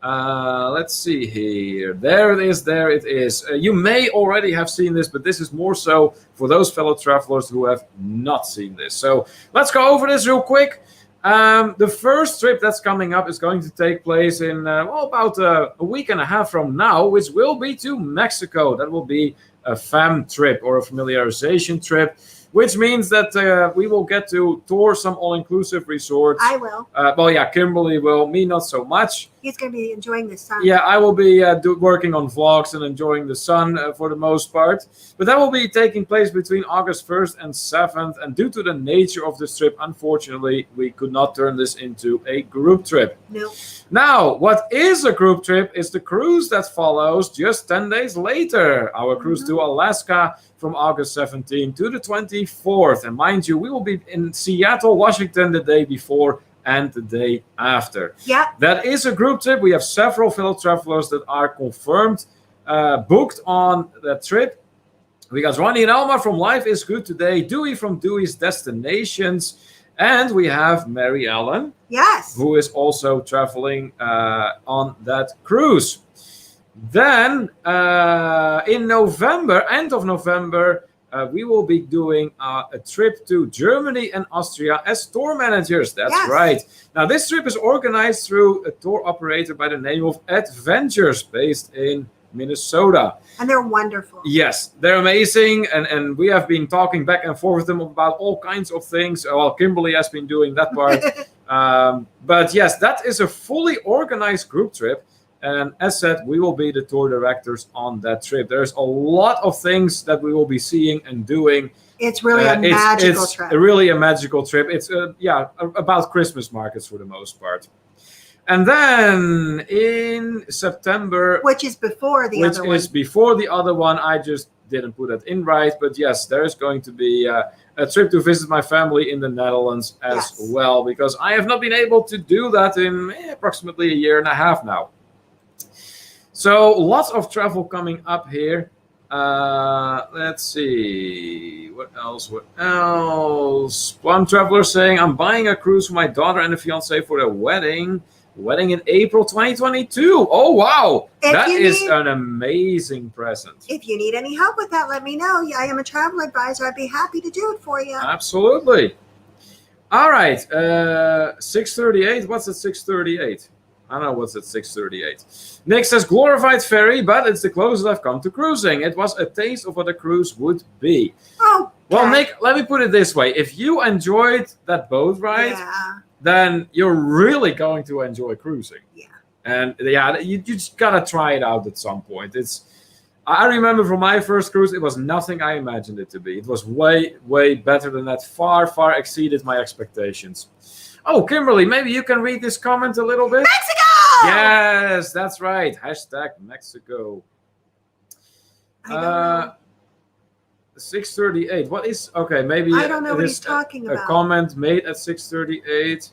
[SPEAKER 1] Let's see here. There it is. There it is. You may already have seen this, but this is more so for those fellow travelers who have not seen this. So let's go over this real quick. The first trip that's coming up is going to take place in about a week and a half from now, which will be to Mexico. That will be a FAM trip or a familiarization trip, which means that we will get to tour some all-inclusive resorts.
[SPEAKER 2] I will.
[SPEAKER 1] Well, yeah, Kimberly will. Me, not so much.
[SPEAKER 2] He's going to be enjoying the sun.
[SPEAKER 1] Yeah, I will be working on vlogs and enjoying the sun for the most part. But that will be taking place between August 1st and 7th. And due to the nature of this trip, unfortunately, we could not turn this into a group trip.
[SPEAKER 2] No.
[SPEAKER 1] Now, what is a group trip is the cruise that follows just 10 days later. Our cruise to Alaska from August 17th to the 24th. And mind you, we will be in Seattle, Washington the day before and the day after.
[SPEAKER 2] Yeah.
[SPEAKER 1] That is a group trip. We have several fellow travelers that are confirmed, booked on that trip. We got Ronnie and Alma from Life is Good Today, Dewey from Dewey's Destinations, and we have Mary Ellen,
[SPEAKER 2] yes,
[SPEAKER 1] who is also traveling on that cruise. Then in November, end of November, we will be doing a trip to Germany and Austria as tour managers. That's right. Now, this trip is organized through a tour operator by the name of Adventures, based in Minnesota.
[SPEAKER 2] And they're wonderful.
[SPEAKER 1] Yes, they're amazing. And we have been talking back and forth with them about all kinds of things. Well, Kimberly has been doing that part. But yes, that is a fully organized group trip. And as said, we will be the tour directors on that trip. There's a lot of things that we will be seeing and doing.
[SPEAKER 2] It's really a magical trip.
[SPEAKER 1] It's really a magical trip. It's about Christmas markets for the most part. And then in September,
[SPEAKER 2] which is before the other one.
[SPEAKER 1] Which is before the other one. I just didn't put that in right. But yes, there is going to be a trip to visit my family in the Netherlands as well, because I have not been able to do that in approximately a year and a half now. So lots of travel coming up here. Let's see. What else? Plum Traveler saying, I'm buying a cruise for my daughter and a fiance for their wedding. Wedding in April 2022. Oh, wow. That is an amazing present.
[SPEAKER 2] If you need any help with that, let me know. I am a travel advisor. I'd be happy to do it for you.
[SPEAKER 1] Absolutely. All right. 638. What's at 638? I don't know what's at 638. Nick says, glorified ferry, but it's the closest I've come to cruising. It was a taste of what a cruise would be.
[SPEAKER 2] Oh.
[SPEAKER 1] Well, Nick, let me put it this way. If you enjoyed that boat ride, then you're really going to enjoy cruising.
[SPEAKER 2] Yeah.
[SPEAKER 1] And you just got to try it out at some point. I remember from my first cruise, it was nothing I imagined it to be. It was way, way better than that. Far, far exceeded my expectations. Oh, Kimberly, maybe you can read this comment a little bit.
[SPEAKER 2] Mexico!
[SPEAKER 1] Yes, that's right. Hashtag Mexico.
[SPEAKER 2] I don't know.
[SPEAKER 1] 638. What is... Okay, maybe...
[SPEAKER 2] I don't know what he's talking about.
[SPEAKER 1] A comment made at 638.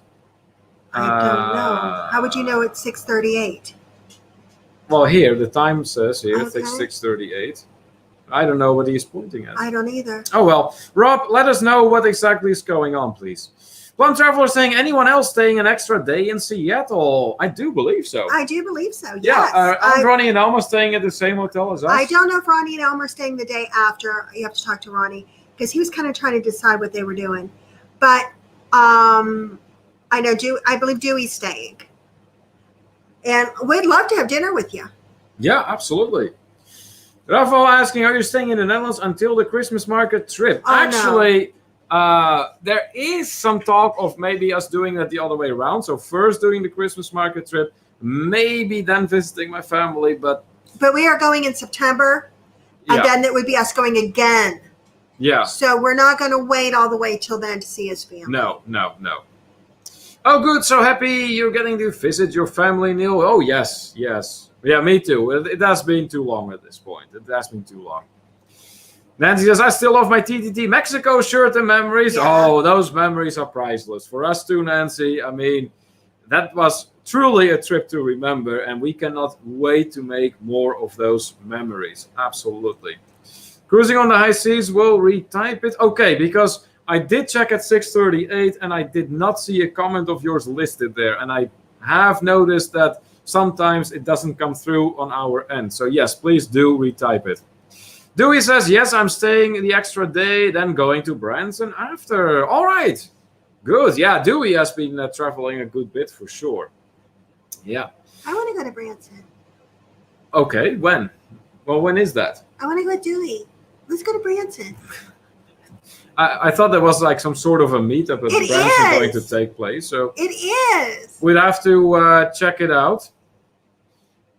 [SPEAKER 2] I don't know. How would you know it's 6:38?
[SPEAKER 1] Well, here, the time says here, it's 6:38. I don't know what he's pointing at.
[SPEAKER 2] I don't either.
[SPEAKER 1] Oh, well. Rob, let us know what exactly is going on, please. Plum Traveler saying, anyone else staying an extra day in Seattle? I do believe so.
[SPEAKER 2] I do believe so,
[SPEAKER 1] yes.
[SPEAKER 2] Yeah,
[SPEAKER 1] are Ronnie and Alma staying at the same hotel as us?
[SPEAKER 2] I don't know if Ronnie and Elmer are staying the day after. You have to talk to Ronnie, because he was kind of trying to decide what they were doing. But I believe Dewey's staying. And we'd love to have dinner with you.
[SPEAKER 1] Yeah, absolutely. Rafael asking, are you staying in the Netherlands until the Christmas market trip?
[SPEAKER 2] Oh,
[SPEAKER 1] Actually, there is some talk of maybe us doing that the other way around. So first doing the Christmas market trip, maybe then visiting my family. But
[SPEAKER 2] we are going in September, and then it would be us going again.
[SPEAKER 1] Yeah.
[SPEAKER 2] So we're not going to wait all the way till then to see his family.
[SPEAKER 1] No. Oh, good. So happy you're getting to visit your family, Neil. Oh, yes. Yeah, me too. It has been too long at this point. It has been too long. Nancy says, I still love my TTT Mexico shirt and memories.
[SPEAKER 2] Yeah.
[SPEAKER 1] Oh, those memories are priceless. For us too, Nancy. I mean, that was truly a trip to remember, and we cannot wait to make more of those memories. Absolutely. Cruising on the high seas, we'll retype it. Okay, because I did check at 6:38 and I did not see a comment of yours listed there. And I have noticed that sometimes it doesn't come through on our end. So yes, please do retype it. Dewey says, yes, I'm staying the extra day, then going to Branson after. All right, good. Yeah, Dewey has been traveling a good bit for sure. Yeah.
[SPEAKER 2] I want to go to Branson.
[SPEAKER 1] Okay, when? Well, when is that?
[SPEAKER 2] I want to go with Dewey. Let's go to Branson.
[SPEAKER 1] I thought there was like some sort of a meetup at Branson going to take place. So
[SPEAKER 2] it is.
[SPEAKER 1] We'd have to check it out.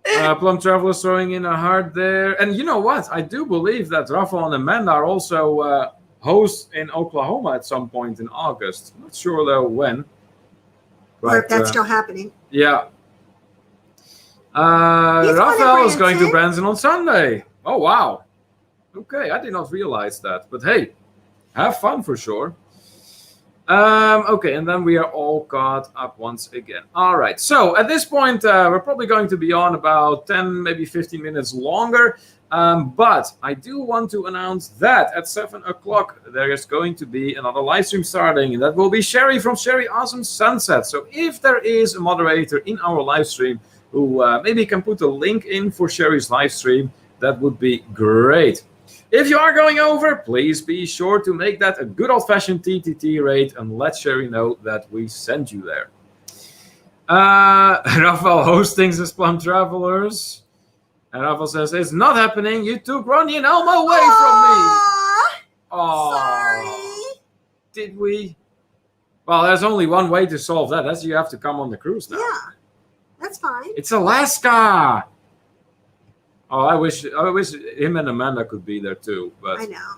[SPEAKER 1] Plum Travelers throwing in a heart there. And you know what? I do believe that Rafael and Amanda are also hosts in Oklahoma at some point in August. Not sure though when. But,
[SPEAKER 2] or if that's still happening.
[SPEAKER 1] Yeah. Rafael is going to Branson on Sunday. Oh, wow. Okay, I did not realize that. But hey, have fun for sure. Okay, and then we are all caught up once again. All right, so at this point, we're probably going to be on about 10, maybe 15 minutes longer. But I do want to announce that at 7 o'clock, there is going to be another live stream starting. And that will be Sherry from Sherry Awesome Sunset. So if there is a moderator in our live stream who maybe can put a link in for Sherry's live stream, that would be great. If you are going over, please be sure to make that a good old-fashioned TTT rate and let Sherry know that we sent you there. Rafael hosting the Plum Travelers. And Rafael says, it's not happening. You took Ronnie and Elmo away from me. Oh,
[SPEAKER 2] sorry.
[SPEAKER 1] Did we? Well, there's only one way to solve that. That's you have to come on the cruise now.
[SPEAKER 2] Yeah, that's fine.
[SPEAKER 1] It's Alaska. Oh, I wish him and Amanda could be there too. But
[SPEAKER 2] I know.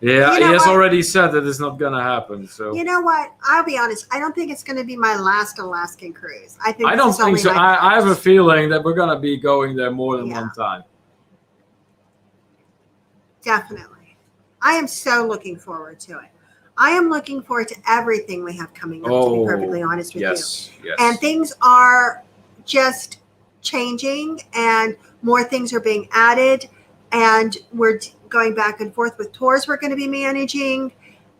[SPEAKER 1] Yeah, he has already said that it's not going to happen. So
[SPEAKER 2] you know what? I'll be honest. I don't think it's going to be my last Alaskan cruise. I
[SPEAKER 1] don't think so. I have a feeling that we're going to be going there more than one time.
[SPEAKER 2] Definitely. I am so looking forward to it. I am looking forward to everything we have coming up, to be perfectly honest with you.
[SPEAKER 1] Yes.
[SPEAKER 2] And things are just changing and more things are being added, and we're going back and forth with tours we're going to be managing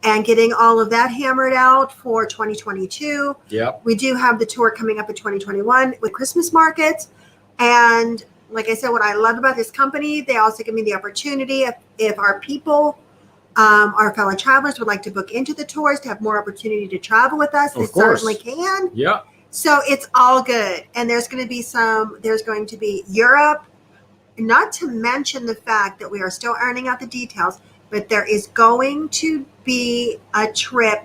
[SPEAKER 2] and getting all of that hammered out for 2022.
[SPEAKER 1] Yep.
[SPEAKER 2] We do have the tour coming up in 2021 with Christmas markets. And like I said, what I love about this company, they also give me the opportunity if our people, our fellow travelers would like to book into the tours to have more opportunity to travel with us, they certainly can.
[SPEAKER 1] Yeah.
[SPEAKER 2] So it's all good. And there's going to be Europe, not to mention the fact that we are still ironing out the details, but there is going to be a trip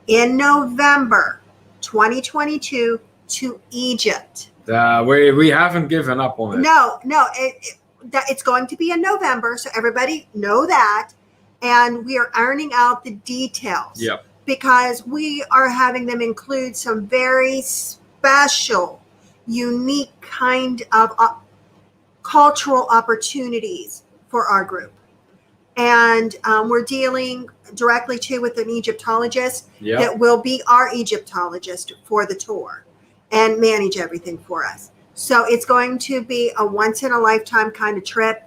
[SPEAKER 2] in November 2022 to Egypt.
[SPEAKER 1] We haven't given up on it.
[SPEAKER 2] No, it's going to be in November. So everybody know that. And we are ironing out the details.
[SPEAKER 1] Yep.
[SPEAKER 2] Because we are having them include some very special, unique kind of cultural opportunities for our group. And we're dealing directly with an Egyptologist that will be our Egyptologist for the tour and manage everything for us. So it's going to be a once-in-a-lifetime kind of trip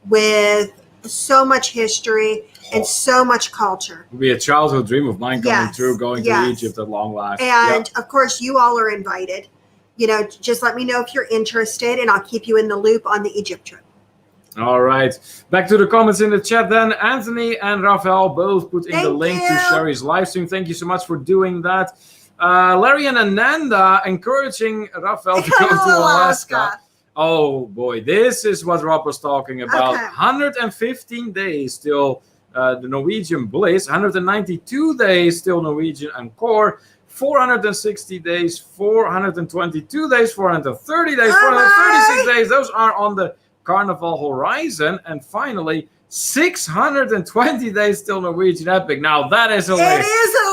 [SPEAKER 2] with so much history and so much culture.
[SPEAKER 1] It'll be a childhood dream of mine coming true, going to Egypt at long last.
[SPEAKER 2] And of course, you all are invited. Just let me know if you're interested, and I'll keep you in the loop on the Egypt trip.
[SPEAKER 1] All right. Back to the comments in the chat then. Anthony and Rafael both put in the link to Sherry's live stream. Thank you so much for doing that. Larry and Ananda encouraging Rafael to go to Alaska. Oh boy, this is what Rob was talking about.
[SPEAKER 2] Okay.
[SPEAKER 1] 115 days till the Norwegian Bliss, 192 days till Norwegian Encore, 460 days, 422 days, 430 days, 436 days. Those are on the Carnival horizon. And finally, 620 days till Norwegian Epic. Now that is a list.
[SPEAKER 2] It is a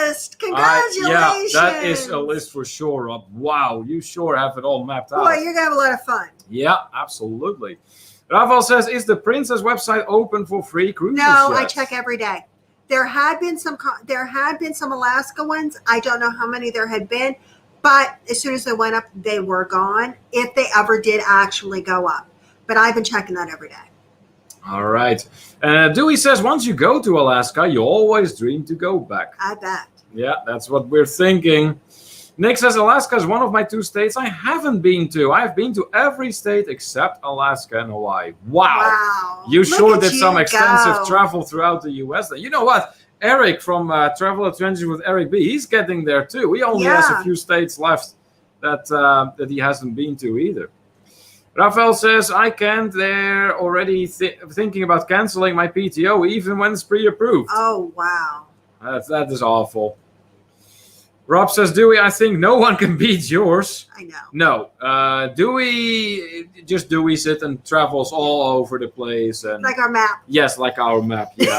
[SPEAKER 2] list. Congratulations.
[SPEAKER 1] Yeah, that is a list for sure, Rob. Wow, you sure have it all mapped out.
[SPEAKER 2] Boy, you're going to have a lot of fun.
[SPEAKER 1] Yeah, absolutely. Rafael says, is the Princess website open for free cruises?
[SPEAKER 2] No,
[SPEAKER 1] yet?
[SPEAKER 2] I check every day. There had been some Alaska ones. I don't know how many there had been, but as soon as they went up, they were gone. If they ever did actually go up, but I've been checking that every day.
[SPEAKER 1] All right. Dewey says, once you go to Alaska, you always dream to go back.
[SPEAKER 2] I bet.
[SPEAKER 1] Yeah, that's what we're thinking. Nick says, Alaska is one of my 2 states I haven't been to. I've been to every state except Alaska and Hawaii. Wow. You sure did some extensive travel throughout the U.S. You know what? Eric from Travel Adventures with Eric B., he's getting there too. He only has a few states left that he hasn't been to either. Rafael says, I can't. They're already thinking about canceling my PTO even when it's pre-approved.
[SPEAKER 2] Oh, wow.
[SPEAKER 1] That is awful. Rob says, Dewey, I think no one can beat yours.
[SPEAKER 2] I know.
[SPEAKER 1] No. Dewey sit and travels all over the place. And
[SPEAKER 2] like our map.
[SPEAKER 1] Yes, like our map, yeah.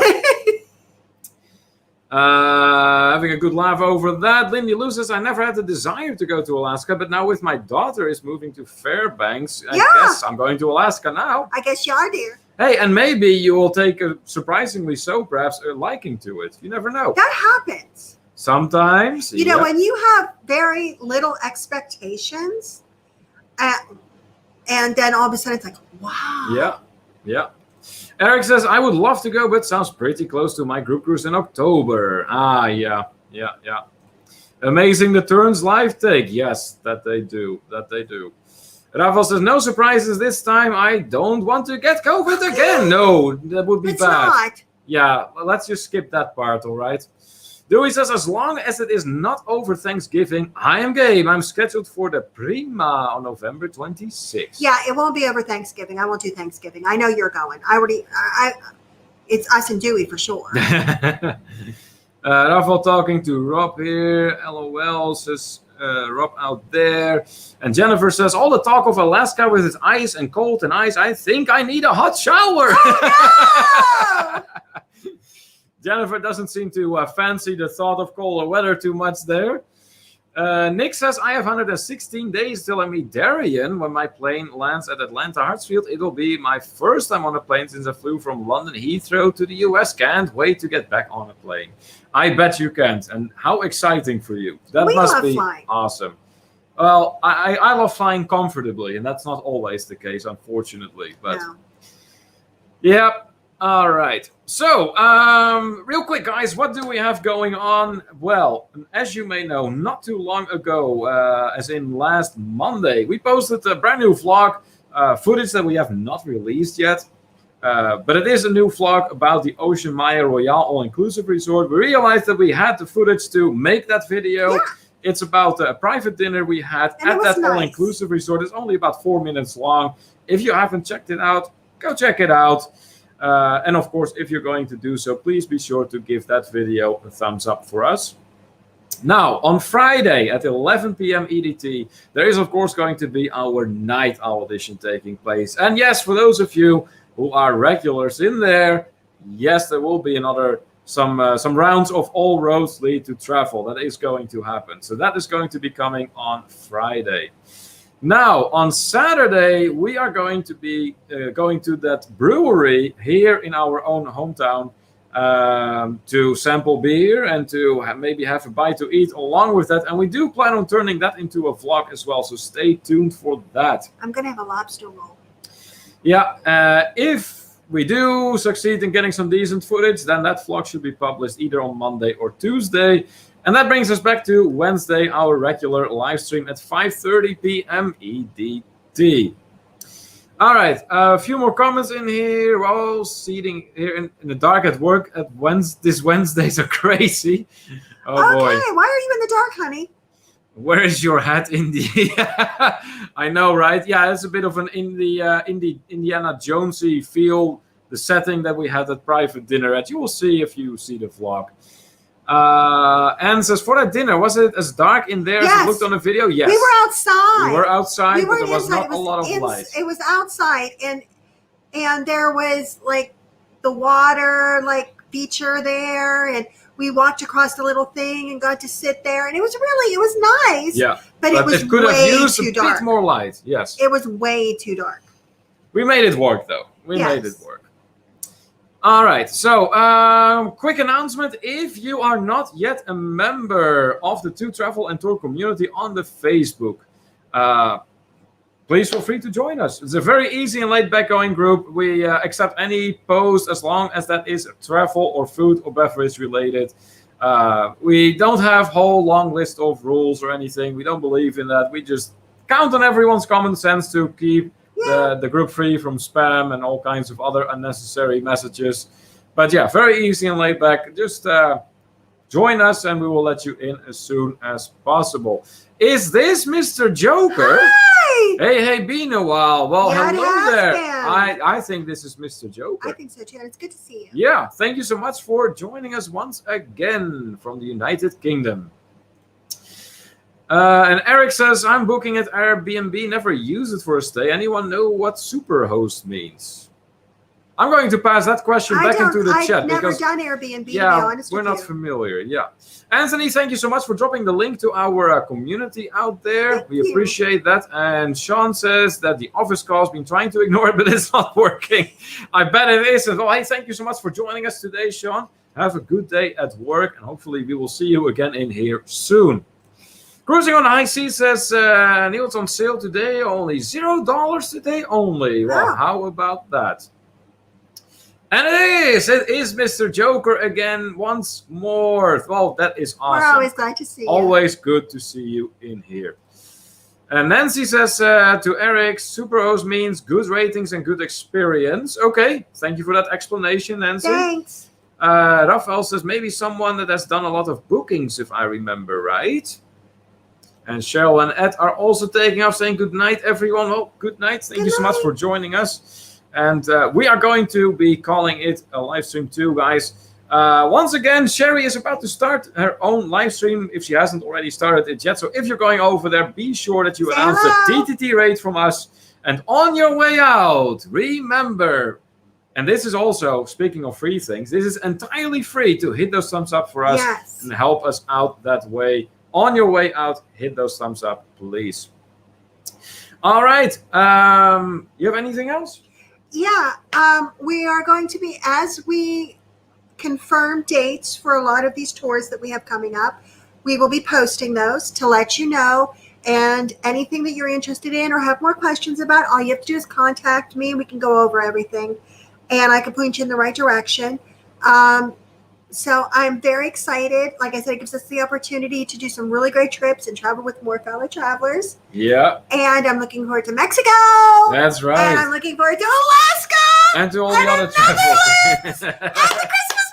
[SPEAKER 1] Having a good laugh over that. Lindy Lou says, I never had the desire to go to Alaska, but now with my daughter is moving to Fairbanks, I guess I'm going to Alaska now.
[SPEAKER 2] I guess you are, dear.
[SPEAKER 1] Hey, and maybe you will take a surprisingly so, perhaps, a liking to it. You never know.
[SPEAKER 2] That happens.
[SPEAKER 1] Sometimes.
[SPEAKER 2] You know, when you have very little expectations, and then all of a sudden it's like, wow.
[SPEAKER 1] Yeah. Eric says, I would love to go, but sounds pretty close to my group cruise in October. Yeah. Amazing the turns live take. Yes, that they do. Rafael says, no surprises this time. I don't want to get COVID again. No, that would be bad.
[SPEAKER 2] Not.
[SPEAKER 1] Yeah, let's just skip that part, all right? Dewey says, as long as it is not over Thanksgiving, I am game. I'm scheduled for the Prima on November 26th.
[SPEAKER 2] Yeah, it won't be over Thanksgiving. I won't do Thanksgiving. I know you're going. It's us and Dewey for sure.
[SPEAKER 1] Rafael talking to Rob here. LOL says, Rob out there. And Jennifer says, all the talk of Alaska with its ice and cold and ice, I think I need a hot shower.
[SPEAKER 2] Oh, no!
[SPEAKER 1] Jennifer doesn't seem to fancy the thought of colder weather too much there. Nick says, I have 116 days till I meet Darian when my plane lands at Atlanta Hartsfield. It'll be my first time on a plane since I flew from London Heathrow to the US. Can't wait to get back on a plane. I bet you can't. And how exciting for you. That must be awesome. Well, I love flying comfortably, and that's not always the case, unfortunately. But yeah. All right. So, real quick, guys, what do we have going on? Well, as you may know, not too long ago, as in last Monday, we posted a brand new vlog, footage that we have not released yet. But it is a new vlog about the Ocean Maya Royale All-Inclusive Resort. We realized that we had the footage to make that video. Yeah. It's about a private dinner we had at that All-Inclusive Resort. It's only about 4 minutes long. If you haven't checked it out, go check it out. And of course, if you're going to do so, please be sure to give that video a thumbs up for us. Now, on Friday at 11 p.m. EDT, there is, of course, going to be our Night Owl edition taking place. And yes, for those of you who are regulars in there, yes, there will be some rounds of All Roads Lead to Travel. That is going to happen. So that is going to be coming on Friday. Now, on Saturday, we are going to be going to that brewery here in our own hometown to sample beer and to maybe have a bite to eat along with that. And we do plan on turning that into a vlog as well, so stay tuned for that.
[SPEAKER 2] I'm going to have a lobster roll.
[SPEAKER 1] Yeah, if we do succeed in getting some decent footage, then that vlog should be published either on Monday or Tuesday. And that brings us back to Wednesday, our regular live stream at 5:30 p.m. EDT. All right, a few more comments in here. We're all sitting here in the dark at work. This Wednesdays are crazy. Oh, boy.
[SPEAKER 2] Okay, why are you in the dark, honey?
[SPEAKER 1] Where is your hat, Indy? I know, right? Yeah, it's a bit of an Indiana Jonesy feel. The setting that we had at private dinner at. You will see if you see the vlog. And says, for that dinner, was it as dark in there as it looked on the video? Yes.
[SPEAKER 2] We were outside.
[SPEAKER 1] We were outside, but there was
[SPEAKER 2] inside.
[SPEAKER 1] not a lot of light.
[SPEAKER 2] It was outside, and there was like the water like feature there, and we walked across the little thing and got to sit there, and it was nice.
[SPEAKER 1] Yeah,
[SPEAKER 2] but it was
[SPEAKER 1] could have used
[SPEAKER 2] too
[SPEAKER 1] a
[SPEAKER 2] dark.
[SPEAKER 1] bit more light. Yes,
[SPEAKER 2] it was way too dark.
[SPEAKER 1] We made it work, though. We made it work. All right, so quick announcement. If you are not yet a member of the To Travel and Tour community on the Facebook, please feel free to join us. It's a very easy and laid-back going group. We accept any post as long as that is travel or food or beverage related. We don't have a whole long list of rules or anything. We don't believe in that. We just count on everyone's common sense to keep the group free from spam and all kinds of other unnecessary messages. But yeah, very easy and laid back. Just join us and we will let you in as soon as possible. Is this Mr. Joker?
[SPEAKER 2] Hi!
[SPEAKER 1] Hey, been a while. Well,
[SPEAKER 2] Yeah,
[SPEAKER 1] hello there.
[SPEAKER 2] been.
[SPEAKER 1] I think this is Mr. Joker.
[SPEAKER 2] I think so too. It's good to see you.
[SPEAKER 1] Yeah, thank you so much for joining us once again from the United Kingdom. And Eric says, I'm booking at Airbnb, never use it for a stay. Anyone know what superhost means? I'm going to pass that question back into the chat.
[SPEAKER 2] I've never done Airbnb, to be
[SPEAKER 1] yeah,
[SPEAKER 2] honest
[SPEAKER 1] we're
[SPEAKER 2] with
[SPEAKER 1] not
[SPEAKER 2] you.
[SPEAKER 1] familiar. Yeah. Anthony, thank you so much for dropping the link to our community out there.
[SPEAKER 2] Thank
[SPEAKER 1] we
[SPEAKER 2] you.
[SPEAKER 1] appreciate that. And Sean says that the office call has been trying to ignore it, but it's not working. I bet it isn't. Well, hey, thank you so much for joining us today, Sean. Have a good day at work, and hopefully we will see you again in here soon. Cruising on High Sea says, Neil's on sale today, only $0 today only. Well, how about that? And it is Mr. Joker again once more. Well, that is awesome.
[SPEAKER 2] We're always glad to see you.
[SPEAKER 1] Always good to see you in here. And Nancy says to Eric, superhost means good ratings and good experience. Okay, thank you for that explanation, Nancy.
[SPEAKER 2] Thanks.
[SPEAKER 1] Raphael says, maybe someone that has done a lot of bookings, if I remember right. And Cheryl and Ed are also taking off, saying good night, everyone. Well, good night. Thank you so much for joining us. And we are going to be calling it a live stream too, guys. Once again, Sherry is about to start her own live stream if she hasn't already started it yet. So if you're going over there, be sure that you announce the TTT rate from us. And on your way out, remember, and this is also, speaking of free things, this is entirely free to hit those thumbs up for us and help us out that way. On your way out, hit those thumbs up, please. All right. You have anything else?
[SPEAKER 2] Yeah. We are going to be, as we confirm dates for a lot of these tours that we have coming up, we will be posting those to let you know. And anything that you're interested in or have more questions about, all you have to do is contact me. We can go over everything. And I can point you in the right direction. So I'm very excited. Like I said, it gives us the opportunity to do some really great trips and travel with more fellow travelers.
[SPEAKER 1] Yeah.
[SPEAKER 2] And I'm looking forward to Mexico.
[SPEAKER 1] That's right.
[SPEAKER 2] And I'm looking forward to Alaska.
[SPEAKER 1] And to all the other travels.
[SPEAKER 2] And the Christmas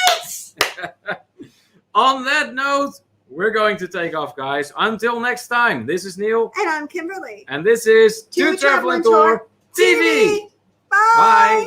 [SPEAKER 2] markets.
[SPEAKER 1] On that note, we're going to take off, guys. Until next time, this is Neil.
[SPEAKER 2] And I'm Kimberly.
[SPEAKER 1] And this is To Travel and Tour TV.
[SPEAKER 2] Bye.
[SPEAKER 1] Bye.